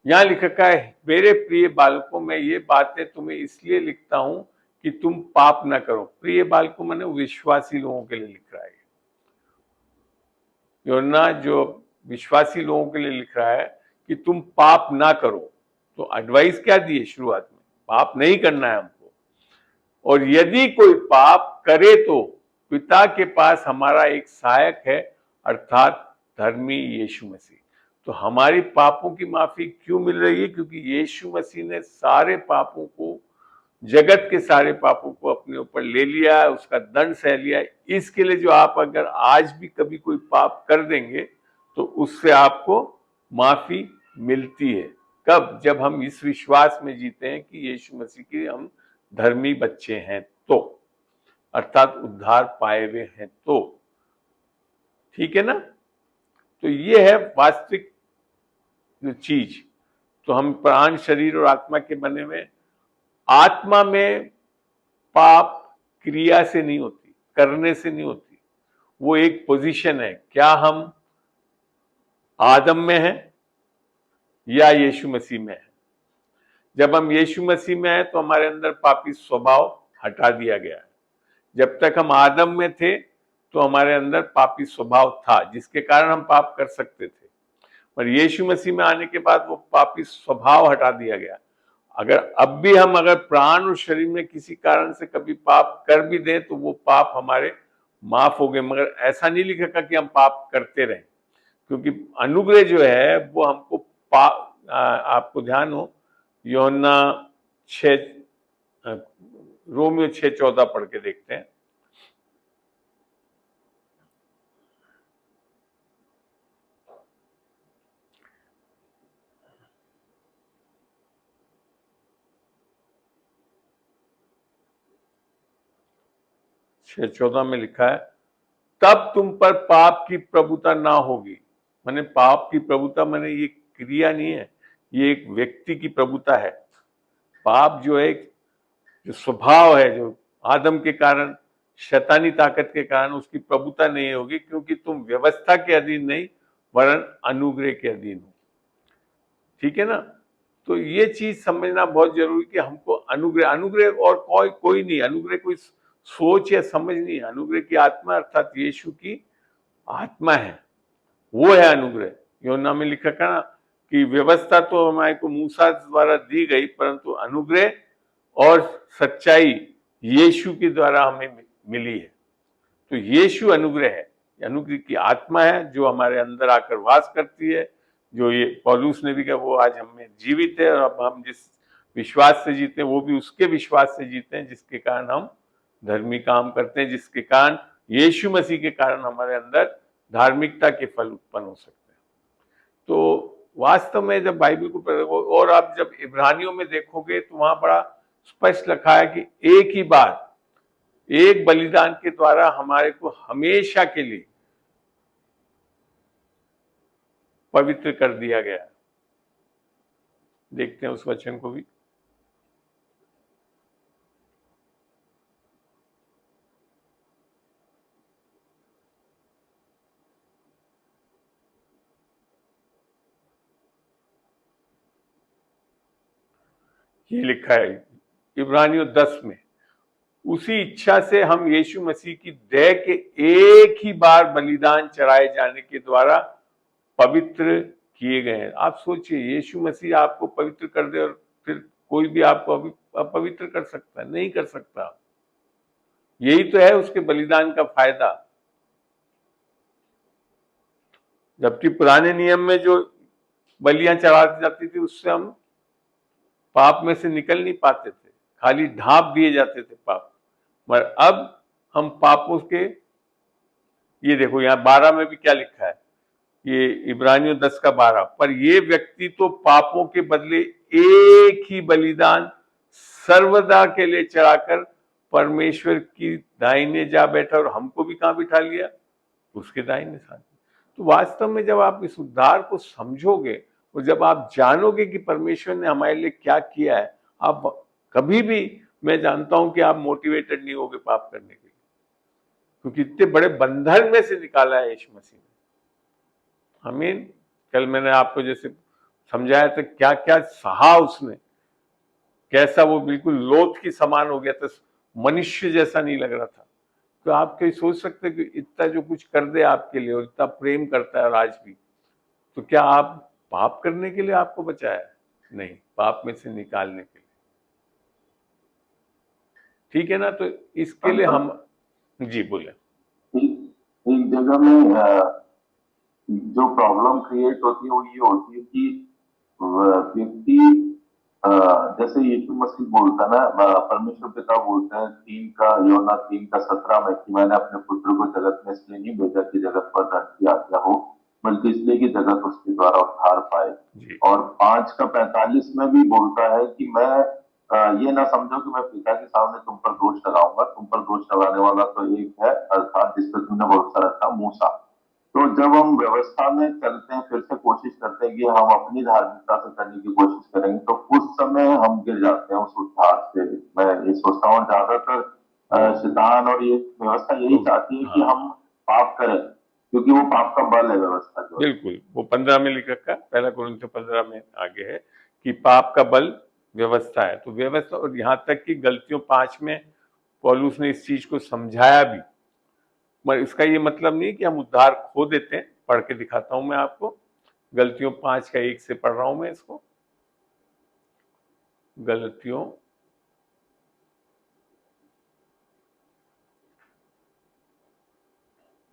यहां लिखा है, मेरे प्रिय बालकों, मैं ये बातें तुम्हें इसलिए लिखता हूं कि तुम पाप ना करो। प्रिय बालकों माने विश्वासी लोगों के लिए लिख रहा है यूहन्ना, जो विश्वासी लोगों के लिए लिख रहा है कि तुम पाप ना करो। तो एडवाइस क्या दी है शुरुआत में? पाप नहीं करना है हमको, और यदि कोई पाप करे तो पिता के पास हमारा एक सहायक है, अर्थात धर्मी यीशु मसीह। तो हमारी पापों की माफी क्यों मिल रही है? क्योंकि यीशु मसीह ने सारे पापों को, जगत के सारे पापों को अपने ऊपर ले लिया है, उसका दंड सह लिया है। इसके लिए जो आप अगर आज भी कभी कोई पाप कर देंगे तो उससे आपको माफी मिलती है। कब? जब हम इस विश्वास में जीते हैं कि यीशु मसीह के हम धर्मी बच्चे हैं, तो अर्थात उद्धार पाए हुए हैं। तो ठीक है ना? तो ये है वास्तविक चीज। तो हम प्राण, शरीर और आत्मा के बने हुए। आत्मा में पाप क्रिया से नहीं होती, करने से नहीं होती, वो एक पोजीशन है। क्या हम आदम में हैं या यीशु मसीह में हैं? जब हम यीशु मसीह में हैं तो हमारे अंदर पापी स्वभाव हटा दिया गया है। जब तक हम आदम में थे तो हमारे अंदर पापी स्वभाव था, जिसके कारण हम पाप कर सकते थे। पर यीशु मसीह में आने के बाद वो पापी स्वभाव हटा दिया गया। अगर अब भी हम अगर प्राण और शरीर में किसी कारण से कभी पाप कर भी दें तो वो पाप हमारे माफ हो गए, मगर ऐसा नहीं लिखा कि हम पाप करते रहें, क्योंकि अनुग्रह जो है वो हमको आपको ध्यान हो, यूहन्ना 6, रोमियो 6:14 पढ़ के देखते हैं। छह 14 में लिखा है, तब तुम पर पाप की प्रभुता ना होगी। माने पाप की प्रभुता माने ये क्रिया नहीं है, ये एक व्यक्ति की प्रभुता है। पाप जो है, जो स्वभाव है, जो आदम के कारण, शैतानी ताकत के कारण, उसकी प्रभुता नहीं होगी, क्योंकि तुम व्यवस्था के अधीन नहीं वरन अनुग्रह के अधीन हो। ठीक है ना? तो ये चीज समझना बहुत जरूरी कि हमको अनुग्रह, अनुग्रह और कोई नहीं, अनुग्रह कोई सोच या समझ नहीं है। अनुग्रह की आत्मा अर्थात यीशु की आत्मा है, वो है अनुग्रह। यूहन्ना में लिखा है ना कि व्यवस्था तो हमारे को मूसा द्वारा दी गई, परंतु अनुग्रह और सच्चाई यीशु के द्वारा हमें मिली है। तो यीशु अनुग्रह है, अनुग्रह की आत्मा है जो हमारे अंदर आकर वास करती है। जो ये पौलुस ने भी कहा, वो आज हमें जीवित है, और अब हम जिस विश्वास से जीते हैं वो भी उसके विश्वास से जीते हैं, जिसके कारण हम धर्मी काम करते हैं, जिसके कारण यीशु मसीह के कारण हमारे अंदर धार्मिकता के फल उत्पन्न हो सकते हैं। तो वास्तव में जब बाइबल को पढ़ो और आप जब इब्रानियों में देखोगे तो वहां बड़ा स्पष्ट लिखा है कि एक ही बार, एक बलिदान के द्वारा हमारे को हमेशा के लिए पवित्र कर दिया गया। देखते हैं उस वचन को भी। ये लिखा है इब्रानियों 10 में, उसी इच्छा से हम यीशु मसीह की देह के एक ही बार बलिदान चढ़ाए जाने के द्वारा पवित्र किए गए हैं। आप सोचिए, यीशु मसीह आपको पवित्र कर दे और फिर कोई भी आपको अपवित्र कर सकता है? नहीं कर सकता। यही तो है उसके बलिदान का फायदा। जबकि पुराने नियम में जो बलियां चढ़ाती जाती थी उससे हम पाप में से निकल नहीं पाते थे, खाली ढांप दिए जाते थे पाप। मगर अब हम पापों के, ये देखो यहाँ 12 में भी क्या लिखा है, ये इब्रानियों 10:12, पर ये व्यक्ति तो पापों के बदले एक ही बलिदान सर्वदा के लिए चढ़ाकर परमेश्वर की दाहिने जा बैठा, और हमको भी कहां बिठा लिया? उसके दाहिने साथ। तो वास्तव में जब आप इस उद्धार को समझोगे और जब आप जानोगे कि परमेश्वर ने हमारे लिए क्या किया है, आप कभी भी, मैं जानता हूं कि आप मोटिवेटेड नहीं होगे पाप करने के लिए, क्योंकि इतने बड़े बंधन में से निकाला है यीशु मसीह ने। आमीन। कल मैंने आपको जैसे समझाया था, क्या क्या सहा उसने, कैसा वो बिल्कुल लोथ की समान हो गया था, मनुष्य जैसा नहीं लग रहा था। तो आप कहीं सोच सकते कि इतना जो कुछ कर दे आपके लिए और इतना प्रेम करता है और आज भी, तो क्या आप पाप करने के लिए आपको बचाया है? नहीं, पाप में से निकालने के लिए। ठीक है ना? तो इसके लिए हम, जी बोले। एक जगह में जो प्रॉब्लम क्रिएट होती है वो ये होती है कि व्यक्ति, जैसे यीशु मसीह बोलता है ना, परमेश्वर पिता बोलते हैं यूहन्ना 3:17 में कि मैंने अपने पुत्र को जगत में इसलिए नहीं भेजा कि जगत पर दंड की आज्ञा हो, बल्कि इसलिए कि जगत उसके द्वारा उद्धार पाए। और 5:45 में भी बोलता है कि मैं ये ना समझो कि मैं पिता के सामने तुम पर दोष लगाऊंगा, तुम पर दोष लगाने वाला तो एक है, अर्थात जिस पर तुमने भरोसा रखा, मूसा। तो जब हम व्यवस्था में चलते हैं, फिर से कोशिश करते हैं कि हम अपनी धार्मिकता से करने की कोशिश करेंगे, तो उस समय हम गिर जाते हैं उस उद्धार से। मैं ये सोचता हूँ ज्यादातर शैतान और ये व्यवस्था यही चाहती है कि हम पाप करें, क्योंकि वो पाप का बल है व्यवस्था जो है। बिल्कुल, वो 15 में लिख रखा है, पहला कुरिन्थियों 15 में आगे है कि पाप का बल व्यवस्था है। तो व्यवस्था, और यहाँ तक कि गलतियों 5 में पौलुस ने इस चीज को समझाया भी। मगर इसका ये मतलब नहीं कि हम उद्धार खो देते हैं। पढ़ के दिखाता हूं मैं आपको, गलतियों 5 का 1 से पढ़ रहा हूं मैं इसको। गलतियों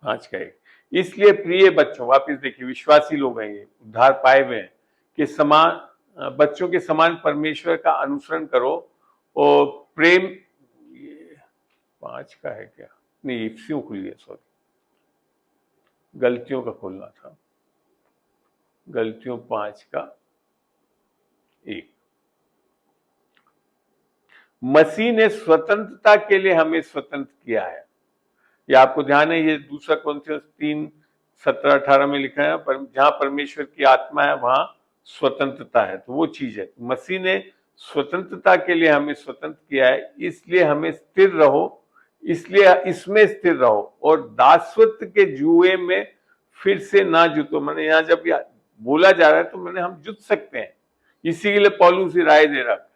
5 का 1, इसलिए प्रिय बच्चों, वापिस देखिए, विश्वासी लोग हैं ये, उद्धार पाए हुए हैं, कि समान बच्चों के समान परमेश्वर का अनुसरण करो और प्रेम, ये 5 का है क्या, नहीं इफ्सियों खुली है, सॉरी, गलतियों का खोलना था, गलतियों 5 का 1। मसीह ने स्वतंत्रता के लिए हमें स्वतंत्र किया है। ये आपको ध्यान है, ये दूसरा कुरिन्थियों 3:17-18 में लिखा है, पर जहां परमेश्वर की आत्मा है वहां स्वतंत्रता है। तो वो चीज है, मसीह ने स्वतंत्रता के लिए हमें स्वतंत्र किया है, इसलिए हमें स्थिर रहो, इसलिए इसमें स्थिर रहो और दासत्व के जुए में फिर से ना जुतो। मैंने यहाँ जब बोला जा रहा है तो मैंने हम जुट सकते हैं, इसी के लिए पौलुस राय दे रहा है।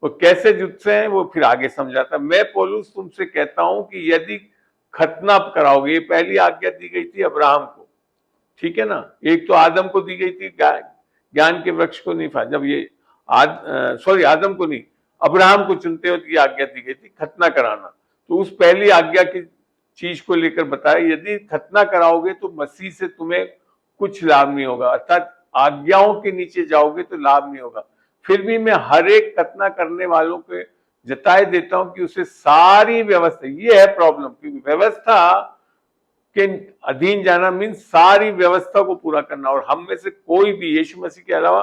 वो कैसे जुटते हैं वो फिर आगे समझाता। मैं पौलुस तुमसे कहता हूं कि यदि खतना कराओगे, ये पहली आज्ञा दी गई थी अब्राहम को, ठीक है ना, एक तो आदम को दी गई थी, ज्ञान के वृक्ष को नहीं खा, जब ये आदम को नहीं, अब्राहम को चुनते हो तो ये आज्ञा दी गई थी खतना कराना। तो उस पहली आज्ञा की चीज को लेकर बताया, यदि खतना कराओगे तो मसीह से तुम्हें कुछ लाभ नहीं होगा, अर्थात आज्ञाओं के नीचे जाओगे तो लाभ नहीं होगा। फिर भी मैं हर एक खतना करने वालों के जताए देता हूं कि उसे सारी व्यवस्था, ये है प्रॉब्लम, क्योंकि व्यवस्था के अधीन जाना मीन सारी व्यवस्था को पूरा करना, और हम में से कोई भी यीशु मसीह के अलावा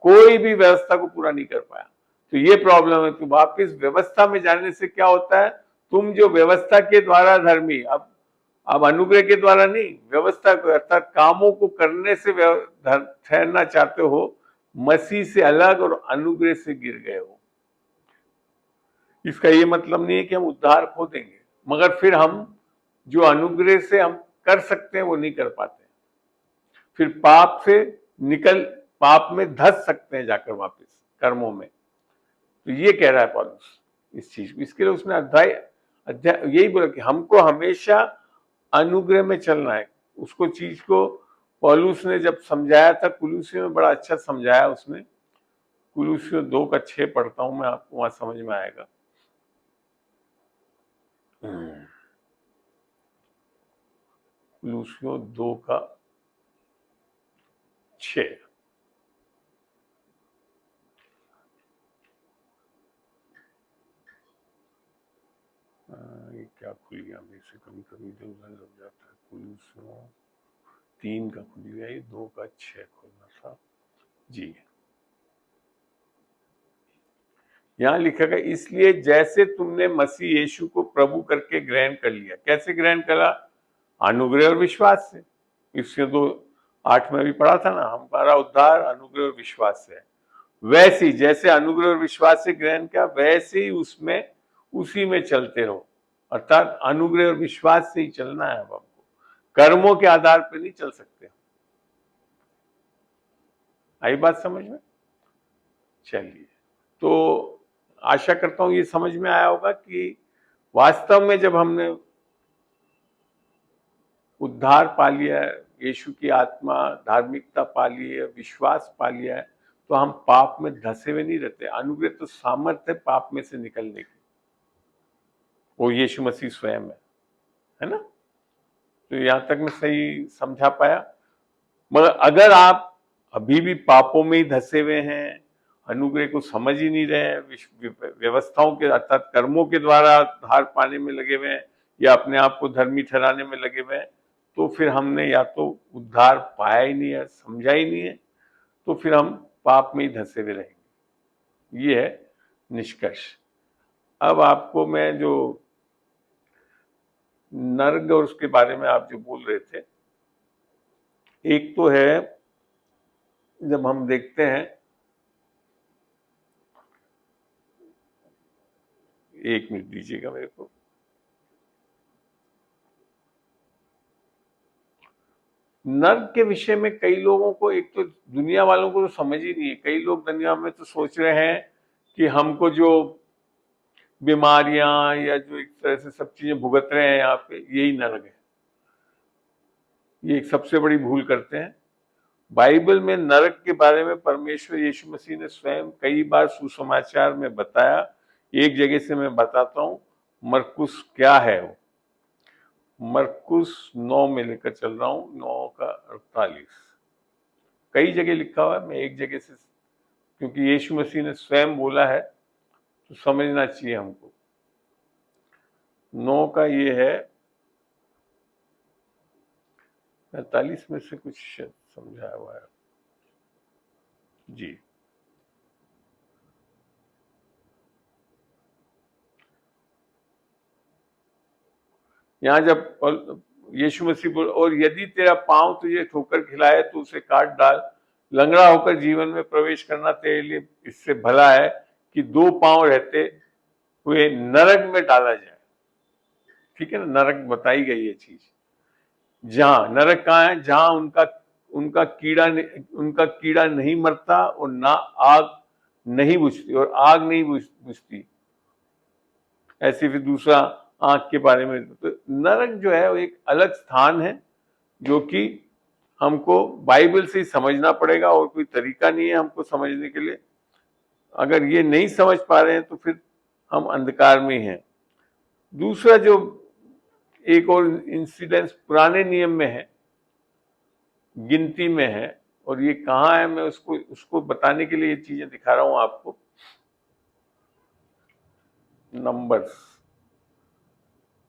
कोई भी व्यवस्था को पूरा नहीं कर पाया। तो ये प्रॉब्लम है। तो वापिस व्यवस्था में जाने से क्या होता है, तुम जो व्यवस्था के द्वारा धर्मी, अब अनुग्रह के द्वारा नहीं, व्यवस्था को अर्थात कामों को करने से ठहरना चाहते हो, मसीह से अलग और अनुग्रह से गिर गए हो। इसका ये मतलब नहीं है कि हम उद्धार खो देंगे, मगर फिर हम जो अनुग्रह से हम कर सकते हैं वो नहीं कर पाते, फिर पाप से पाप में धस सकते हैं जाकर वापस कर्मों में। तो ये कह रहा है पौलुस इस चीज को, इसके लिए उसने अध्याय यही बोला कि हमको हमेशा अनुग्रह में चलना है। उसको चीज को पौलुस ने जब समझाया था कुलुसियों में, बड़ा अच्छा समझाया उसने। कुलुसियों 2:6 पढ़ता हूं मैं, आपको वहां समझ में आएगा। कुलुसियों 2:6, ये क्या खुल गया मेरे से, कभी कभी इधर लग जाता है। कुलुसियों 3 का खुल गया, ये 2:6 खोलना था जी। यहां लिखा गया, इसलिए जैसे तुमने मसीह यीशु को प्रभु करके ग्रहण कर लिया। कैसे ग्रहण करा? अनुग्रह और विश्वास से। इससे 2:8 में भी पढ़ा था ना, हमारा उद्धार अनुग्रह और विश्वास से है। वैसे ही जैसे अनुग्रह और विश्वास से ग्रहण किया, वैसे ही उसी में चलते रहो। अर्थात अनुग्रह और विश्वास से ही चलना है। अब आपको कर्मों के आधार पर नहीं चल सकते। आई बात समझ में? चलिए, तो आशा करता हूं ये समझ में आया होगा कि वास्तव में जब हमने उद्धार पा लिया है, यीशु की आत्मा, धार्मिकता पा ली है, विश्वास पा लिया है, तो हम पाप में धसे हुए नहीं रहते। अनुग्रह तो सामर्थ्य है पाप में से निकलने की, वो यीशु मसीह स्वयं है ना। तो यहां तक मैं सही समझा पाया। मगर अगर आप अभी भी पापों में ही धसे हुए हैं, अनुग्रह को समझ ही नहीं रहे हैं, व्यवस्थाओं के अर्थात कर्मों के द्वारा उद्धार पाने में लगे हुए हैं, या अपने आप को धर्मी ठहराने में लगे हुए हैं, तो फिर हमने या तो उद्धार पाया ही नहीं है, समझा ही नहीं है, तो फिर हम पाप में ही धसे हुए रहेंगे। ये है निष्कर्ष। अब आपको मैं जो नर्क और उसके बारे में आप जो बोल रहे थे, एक तो है जब हम देखते हैं, एक मिनट दीजिएगा मेरे को, नर्क के विषय में कई लोगों को, एक तो दुनिया वालों को तो समझ ही नहीं है। कई लोग दुनिया में तो सोच रहे हैं कि हमको जो बीमारियां या जो एक तरह से सब चीजें भुगत रहे हैं यहाँ पे, यही नरक है। ये एक सबसे बड़ी भूल करते हैं। बाइबल में नरक के बारे में परमेश्वर यीशु मसीह ने स्वयं कई बार सुसमाचार में बताया। एक जगह से मैं बताता हूं, मरकुस क्या है वो, मरकुस 9 में लेकर चल रहा हूं, 9 का 48। कई जगह लिखा हुआ है, मैं एक जगह से, क्योंकि यीशु मसीह ने स्वयं बोला है तो समझना चाहिए हमको। 9 का ये है 45 में से कुछ समझाया हुआ है जी। यहाँ जब यीशु मसीह बोल, और यदि तेरा पांव तुझे ठोकर खिलाए तो उसे काट डाल, लंगड़ा होकर जीवन में प्रवेश करना तेरे लिए इससे भला है कि 2 पांव रहते हुए नरक में डाला जाए। ठीक है ना, नरक बताई गई ये चीज। जहां नरक कहाँ है, जहां उनका कीड़ा नहीं मरता और ना आग नहीं बुझती, और आग नहीं बुझती। ऐसे फिर दूसरा आंख के बारे में, तो नरक जो है वो एक अलग स्थान है जो कि हमको बाइबल से ही समझना पड़ेगा, और कोई तरीका नहीं है हमको समझने के लिए। अगर ये नहीं समझ पा रहे हैं तो फिर हम अंधकार में ही हैं। दूसरा जो एक और इंसिडेंस पुराने नियम में है, गिनती में है, और ये कहाँ है, मैं उसको बताने के लिए ये चीजें दिखा रहा हूं आपको।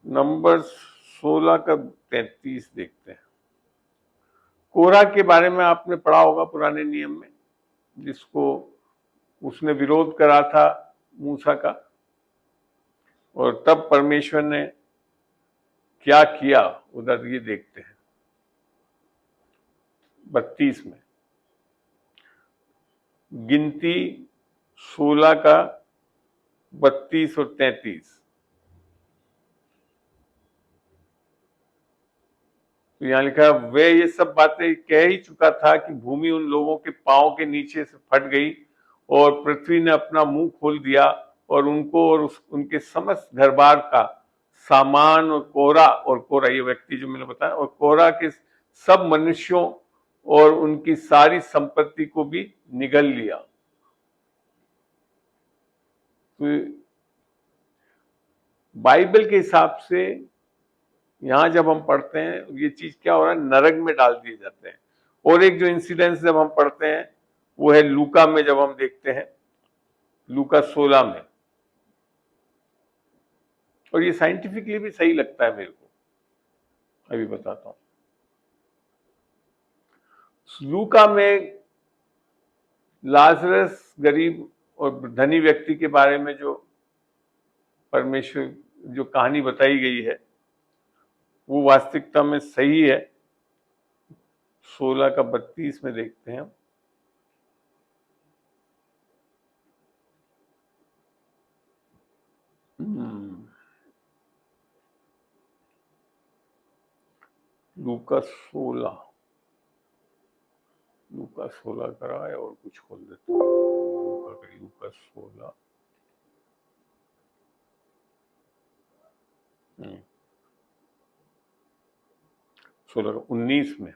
नंबर्स 16 का 33 देखते हैं। कोरा के बारे में आपने पढ़ा होगा पुराने नियम में, जिसको उसने विरोध करा था मूसा का, और तब परमेश्वर ने क्या किया उधर ये देखते हैं 32 में। गिनती 16 का 32 और 33। तो यहां लिखा है, वे ये सब बातें कह ही चुका था कि भूमि उन लोगों के पांव के नीचे से फट गई और पृथ्वी ने अपना मुंह खोल दिया और उनको और उनके समस्त घरबार का सामान, और कोरा ये व्यक्ति जो मैंने बताया, और कोरा के सब मनुष्यों और उनकी सारी संपत्ति को भी निगल लिया। तो बाइबल के हिसाब से यहां जब हम पढ़ते हैं ये चीज क्या हो रहा है, नरक में डाल दिए जाते हैं। और एक जो इंसिडेंस जब हम पढ़ते हैं वो है लूका में, जब हम देखते हैं लूका 16 में, और ये साइंटिफिकली भी सही लगता है मेरे को, अभी बताता हूं। लूका में लाजरस गरीब और धनी व्यक्ति के बारे में जो परमेश्वर जो कहानी बताई गई है वो वास्तविकता में सही है। 16 का 32 में देखते हैं। लूका 16 करा है, और कुछ खोल देते हैं। लूका 16 19 में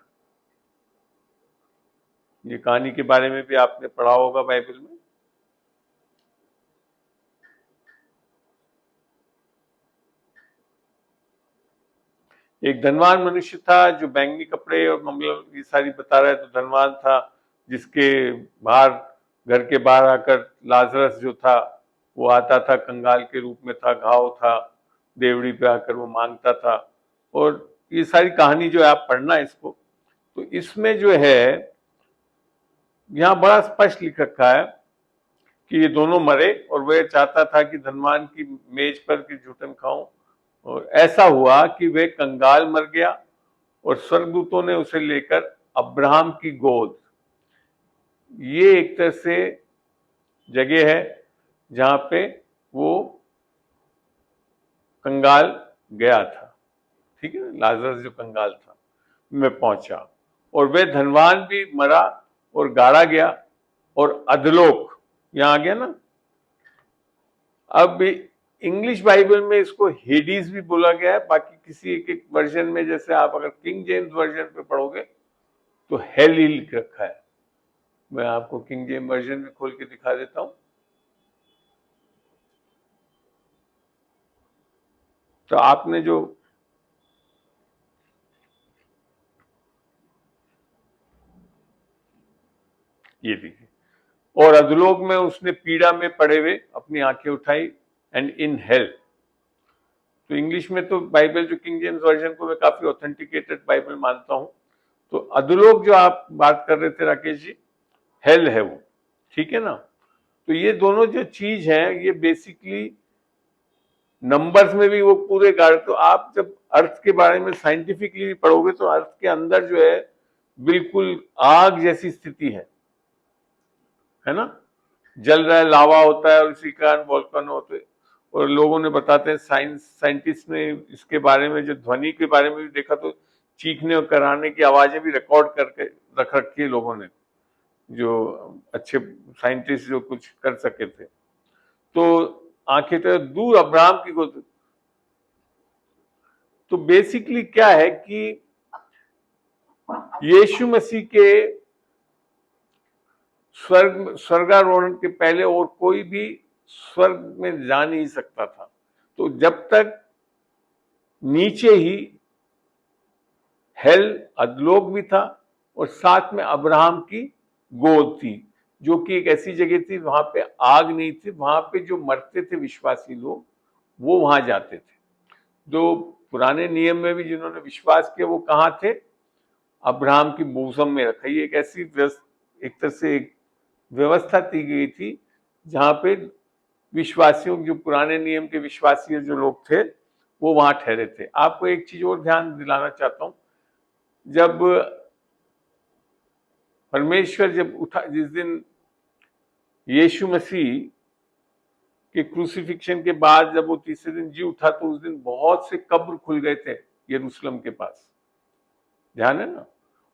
ये कहानी के बारे में भी आपने पढ़ा होगा बाइबल में। एक धनवान मनुष्य था जो बैंगनी कपड़े और मतलब ये सारी बता रहा है, तो धनवान था, जिसके बाहर, घर के बाहर आकर लाजरस जो था वो आता था, कंगाल के रूप में था, घाव था, देवड़ी पे आकर वो मांगता था। और ये सारी कहानी जो है आप पढ़ना इसको, तो इसमें जो है यहाँ बड़ा स्पष्ट लिख रखा है कि ये दोनों मरे, और वह चाहता था कि धनवान की मेज पर की जूठन खाऊं, और ऐसा हुआ कि वह कंगाल मर गया और स्वर्गदूतों ने उसे लेकर अब्राहम की गोद, ये एक तरह से जगह है जहां पे वो कंगाल गया था, ठीक है, लाजरस जो कंगाल था में पहुंचा, और वह धनवान भी मरा और गाड़ा गया, और अधलोक यहां आ गया ना। अब इंग्लिश बाइबल में इसको हेडीज भी बोला गया है, बाकी किसी एक एक वर्जन में, जैसे आप अगर किंग जेम्स वर्जन पे पढ़ोगे तो हेल ही लिख रखा है। मैं आपको किंग जेम्स वर्जन में खोल के दिखा देता हूं। तो आपने जो ये देखिए, और अधलोक में उसने पीड़ा में पड़े हुए अपनी आंखें उठाई, एंड इन हेल। तो इंग्लिश में तो बाइबल जो किंग जेम्स वर्जन को मैं काफी ऑथेंटिकेटेड बाइबल मानता हूं। तो अधलोक जो आप बात कर रहे थे राकेश जी, हेल है वो, ठीक है ना। तो ये दोनों जो चीज है ये बेसिकली नंबर्स में भी वो पूरे गाड़। तो आप जब अर्थ के बारे में साइंटिफिकली भी पढ़ोगे तो अर्थ के अंदर जो है बिल्कुल आग जैसी स्थिति है ना, जल रहा है, लावा होता है, और इसी कारण वोल्केनो होते। और लोगों ने बताते हैं, साइंटिस्ट ने इसके बारे में, जो ध्वनि के बारे में भी देखा, तो चीखने और कराने की आवाजें भी रिकॉर्ड करके रख रखी है लोगों ने, जो अच्छे साइंटिस्ट जो कुछ कर सके थे। तो आंखें तो दूर अब्राहम की गोद। तो बेसिकली क्या है कि यीशु मसीह के स्वर्गारोहण के पहले और कोई भी स्वर्ग में जा नहीं सकता था। तो जब तक नीचे ही हेल, अधलोक भी था, और साथ में अब्राहम की गोद थी, जो कि एक ऐसी जगह थी वहां पे आग नहीं थी, वहां पे जो मरते थे विश्वासी लोग वो वहां जाते थे। जो पुराने नियम में भी जिन्होंने विश्वास किया वो कहाँ थे, अब्राहम की बोसम में रखा। ये एक ऐसी एक तरह से एक व्यवस्था दी गई थी जहां पे विश्वासियों, जो पुराने नियम के विश्वासी जो लोग थे वो वहां ठहरे थे। आपको एक चीज और ध्यान दिलाना चाहता हूं, जब परमेश्वर जब उठा, जिस दिन यीशु मसीह के क्रूसिफिक्शन के बाद जब वो तीसरे दिन जी उठा, तो उस दिन बहुत से कब्र खुल गए थे यरूशलेम के पास, ध्यान है ना।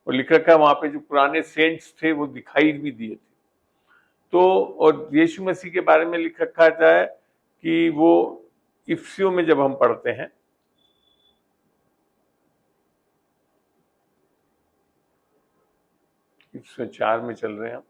और लिख रखा है वहां पे जो पुराने सेंट्स थे वो दिखाई भी दिए थे। तो और यीशु मसीह के बारे में लिख रखा है कि वो इफ्सियों में जब हम पढ़ते हैं, 104 में चल रहे हैं हम,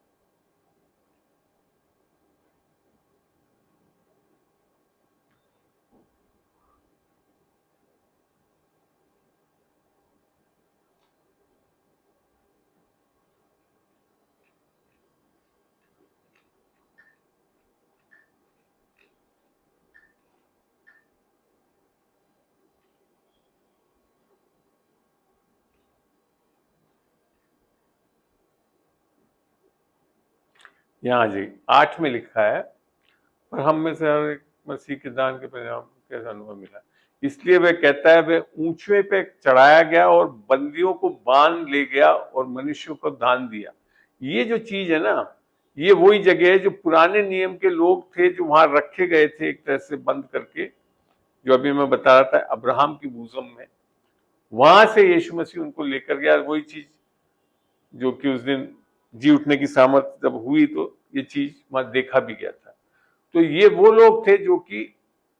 यहाँ जी 8 में लिखा है, पर हम में से हर एक मसीह के दान के परिणाम कैसा अनुभव मिला, इसलिए वह कहता है वह ऊंचे पे चढ़ाया गया और बंदियों को बांध ले गया और मनुष्यों को दान दिया। ये जो चीज है ना, ये वही जगह है जो पुराने नियम के लोग थे, जो वहां रखे गए थे एक तरह से बंद करके, जो अभी मैं बता रहा था अब्राहम की बूजम में, वहां से यीशु मसीह उनको लेकर गया। वही चीज जो कि उस दिन जी उठने की सामर्थ जब हुई तो ये चीज वहां देखा भी गया था। तो ये वो लोग थे जो कि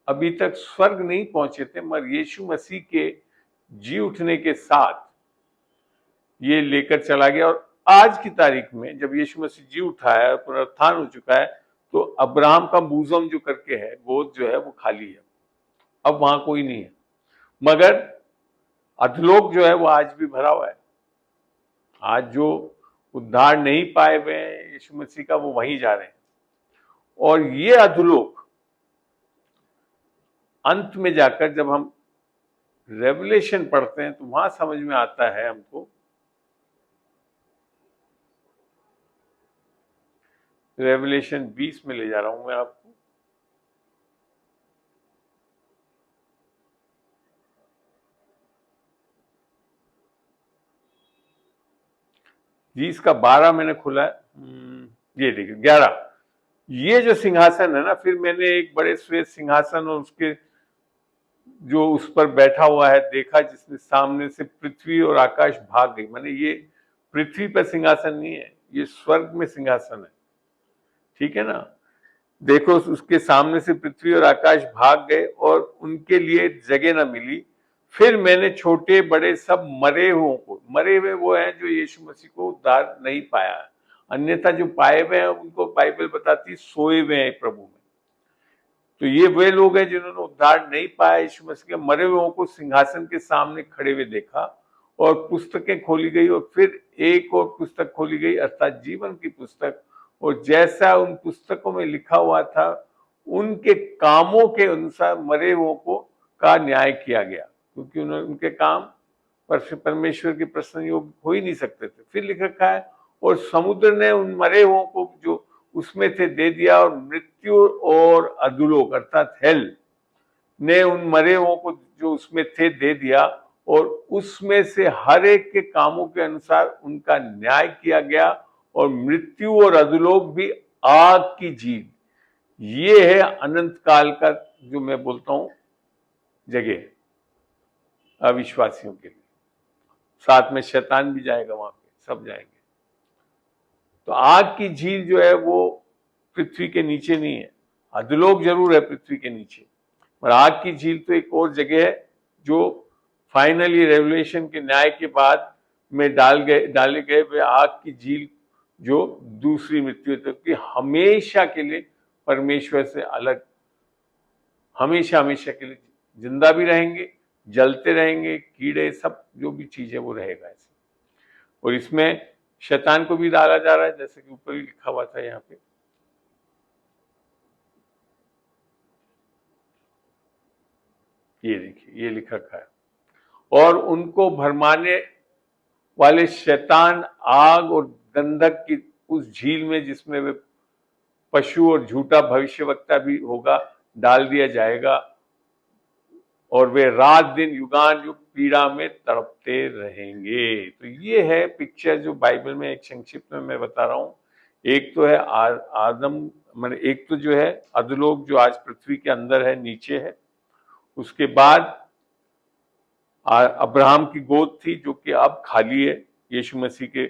अभी तक स्वर्ग नहीं पहुंचे थे, मगर यीशु मसीह के जी उठने के साथ ये लेकर चला गया। और आज की तारीख में जब यीशु मसीह जी उठा है, पुनरुत्थान हो चुका है, तो अब्राहम का बूजम जो करके है, गोद जो है वो खाली है, अब वहां कोई नहीं है। मगर अधलोक जो है वो आज भी भरा हुआ है। आज जो उद्धार नहीं पाए हुए हैं यीशु मसीह का, वो वहीं जा रहे हैं। और ये अधलोक अंत में जाकर जब हम रेवलेशन पढ़ते हैं तो वहां समझ में आता है हमको, रेवलेशन 20 में ले जा रहा हूं मैं आपको। जी इसका 12 मैंने खोला है। ये देखिए 11, ये जो सिंहासन है ना, फिर मैंने एक बड़े श्वेत सिंहासन और उसके जो उस पर बैठा हुआ है देखा, जिसने सामने से पृथ्वी और आकाश भाग गई। माने ये पृथ्वी पर सिंहासन नहीं है, ये स्वर्ग में सिंहासन है, ठीक है ना। देखो उसके सामने से पृथ्वी और आकाश भाग गए और उनके लिए जगह न मिली। फिर मैंने छोटे बड़े सब मरे हुए वो हैं जो यीशु मसीह को उद्धार नहीं पाया है, अन्यथा जो पाए हुए हैं उनको बाइबल बताती सोए हुए हैं प्रभु में। तो ये वे लोग हैं जिन्होंने उद्धार नहीं पाया यीशु मसीह के। मरे हुओं को सिंहासन के सामने खड़े हुए देखा और पुस्तकें खोली गई और फिर एक और पुस्तक खोली गई अर्थात जीवन की पुस्तक, और जैसा उन पुस्तकों में लिखा हुआ था उनके कामों के अनुसार मरे हुओं को का न्याय किया गया, क्योंकि उनके काम परमेश्वर के प्रसन्न योग्य हो ही नहीं सकते थे। फिर लिख रखा है और समुद्र ने उन मरे हुओं को जो उसमें थे दे दिया, और मृत्यु और अधोलोक अर्थात हेल ने उन मरे हुओं को जो उसमें थे दे दिया, और उसमें से हर एक के कामों के अनुसार उनका न्याय किया गया। और मृत्यु और अधोलोक भी आग की झील, ये है अनंत काल का जो मैं बोलता हूं जगह अविश्वासियों के लिए। साथ में शैतान भी जाएगा वहां पे, सब जाएंगे। तो आग की झील जो है वो पृथ्वी के नीचे नहीं है, अधोलोक जरूर है पृथ्वी के नीचे, और आग की झील तो एक और जगह है जो फाइनली रेवलेशन के न्याय के बाद में डाले गए वे आग की झील जो दूसरी मृत्यु तक की हमेशा के लिए परमेश्वर से अलग, हमेशा हमेशा के लिए जिंदा भी रहेंगे, जलते रहेंगे, कीड़े सब जो भी चीज है वो रहेगा ऐसे। और इसमें शैतान को भी डाला जा रहा है, जैसे कि ऊपर ही लिखा हुआ था यहाँ पे। ये देखिए ये लिखा है, और उनको भरमाने वाले शैतान आग और गंधक की उस झील में, जिसमें वे पशु और झूठा भविष्यवक्ता भी होगा, डाल दिया जाएगा, और वे रात दिन युगान युग पीड़ा में तड़पते रहेंगे। तो ये है पिक्चर जो बाइबल में एक संक्षिप्त में मैं बता रहा हूं। एक तो है आदम, माने एक तो जो है अधोलोक जो आज पृथ्वी के अंदर है, नीचे है। उसके बाद अब्राहम की गोद थी जो कि अब खाली है यीशु मसीह के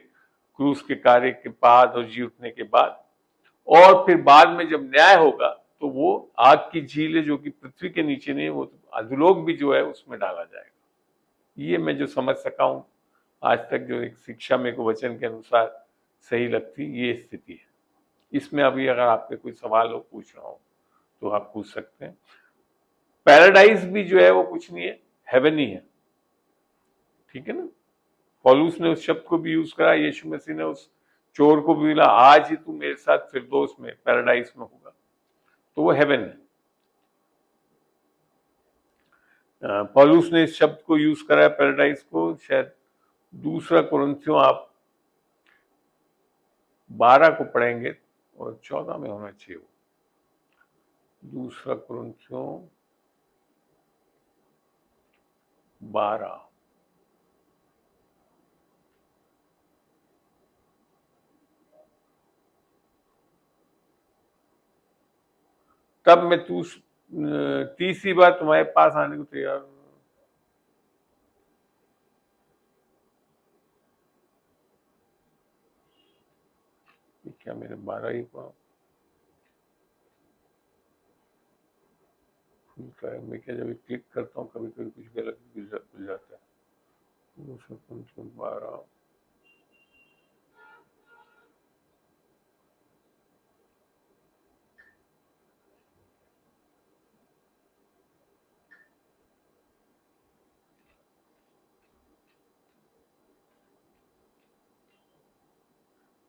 क्रूस के कार्य के बाद और जी उठने के बाद। और फिर बाद में जब न्याय होगा तो वो आग की झील है जो कि पृथ्वी के नीचे नहीं, वो अधोलोक भी जो है उसमें डाला जाएगा। ये मैं जो समझ सका हूं आज तक, जो एक शिक्षा मेरे को वचन के अनुसार सही लगती, ये स्थिति है। इसमें अभी अगर आपके कोई सवाल हो पूछ रहा हो तो आप पूछ सकते हैं। पैराडाइज भी जो है वो कुछ नहीं है, हेवन ही है, ठीक है ना। पौलुस ने उस शब्द को भी यूज करा, यीशु मसीह ने उस चोर को भी बोला आज ही तू मेरे साथ फिरदौस में पैराडाइज में होगा, तो वो हेवन है। पौलुस ने इस शब्द को यूज करा है पैराडाइज को, शायद दूसरा कुरिन्थियों आप 12 को पढ़ेंगे और 14 में होना चाहिए वो। दूसरा कुरिन्थियों 12, तब मैं तीसरी बार तुम्हारे पास आने को तैयार हूं। क्या मेरे 12 ही मैं क्या जब क्लिक करता हूँ कभी कभी कुछ गलत गुजर जाता है। 12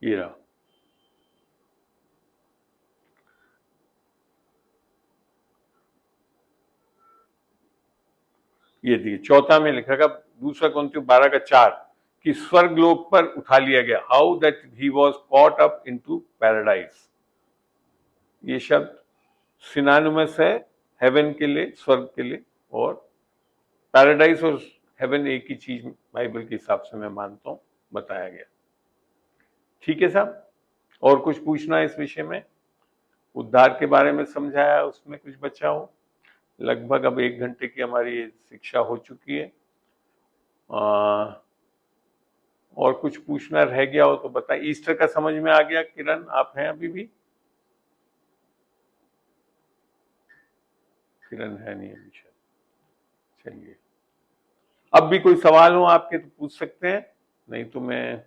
ये रहा। ये देखिए चौथा में लिखा था, दूसरा कुरिन्थियों 12 का 4 कि स्वर्ग लोक पर उठा लिया गया, how that he was caught up into paradise. ये शब्द सिनोनिमस है हेवन के लिए, स्वर्ग के लिए, और पैराडाइज और हेवन एक ही चीज बाइबल के हिसाब से मैं मानता हूं बताया गया। ठीक है साहब, और कुछ पूछना है इस विषय में? उद्धार के बारे में समझाया, उसमें कुछ बचा हो? लगभग अब 1 घंटे की हमारी शिक्षा हो चुकी है। और कुछ पूछना रह गया हो तो बताएं। ईस्टर का समझ में आ गया? किरण, आप हैं अभी भी? किरण है नहीं अभी शायद। चलिए, अब भी कोई सवाल हो आपके तो पूछ सकते हैं, नहीं तो मैं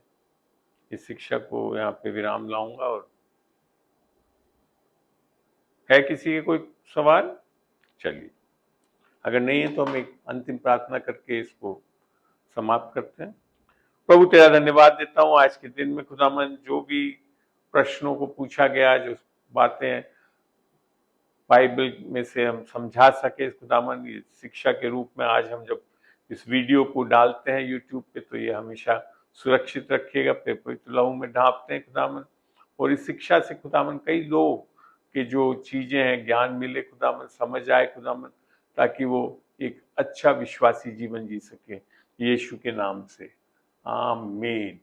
इस शिक्षा को यहाँ पे विराम लाऊंगा। और है किसी के कोई सवाल? चलिए, अगर नहीं है तो हम एक अंतिम प्रार्थना करके इसको समाप्त करते हैं। प्रभु तेरा धन्यवाद देता हूँ आज के दिन में खुदामंद, जो भी प्रश्नों को पूछा गया, जो बातें बाइबल में से हम समझा सके खुदामंद, ये शिक्षा के रूप में आज हम जब इस वीडियो को डालते हैं यूट्यूब पे तो ये हमेशा सुरक्षित रखिएगा, पवित्र लहू में ढांपते हैं खुदामंद। और इस शिक्षा से खुदामंद कई लोग के जो चीजें हैं ज्ञान मिले खुदामंद, समझ आए खुदामंद, ताकि वो एक अच्छा विश्वासी जीवन जी सके, यीशु के नाम से आमीन।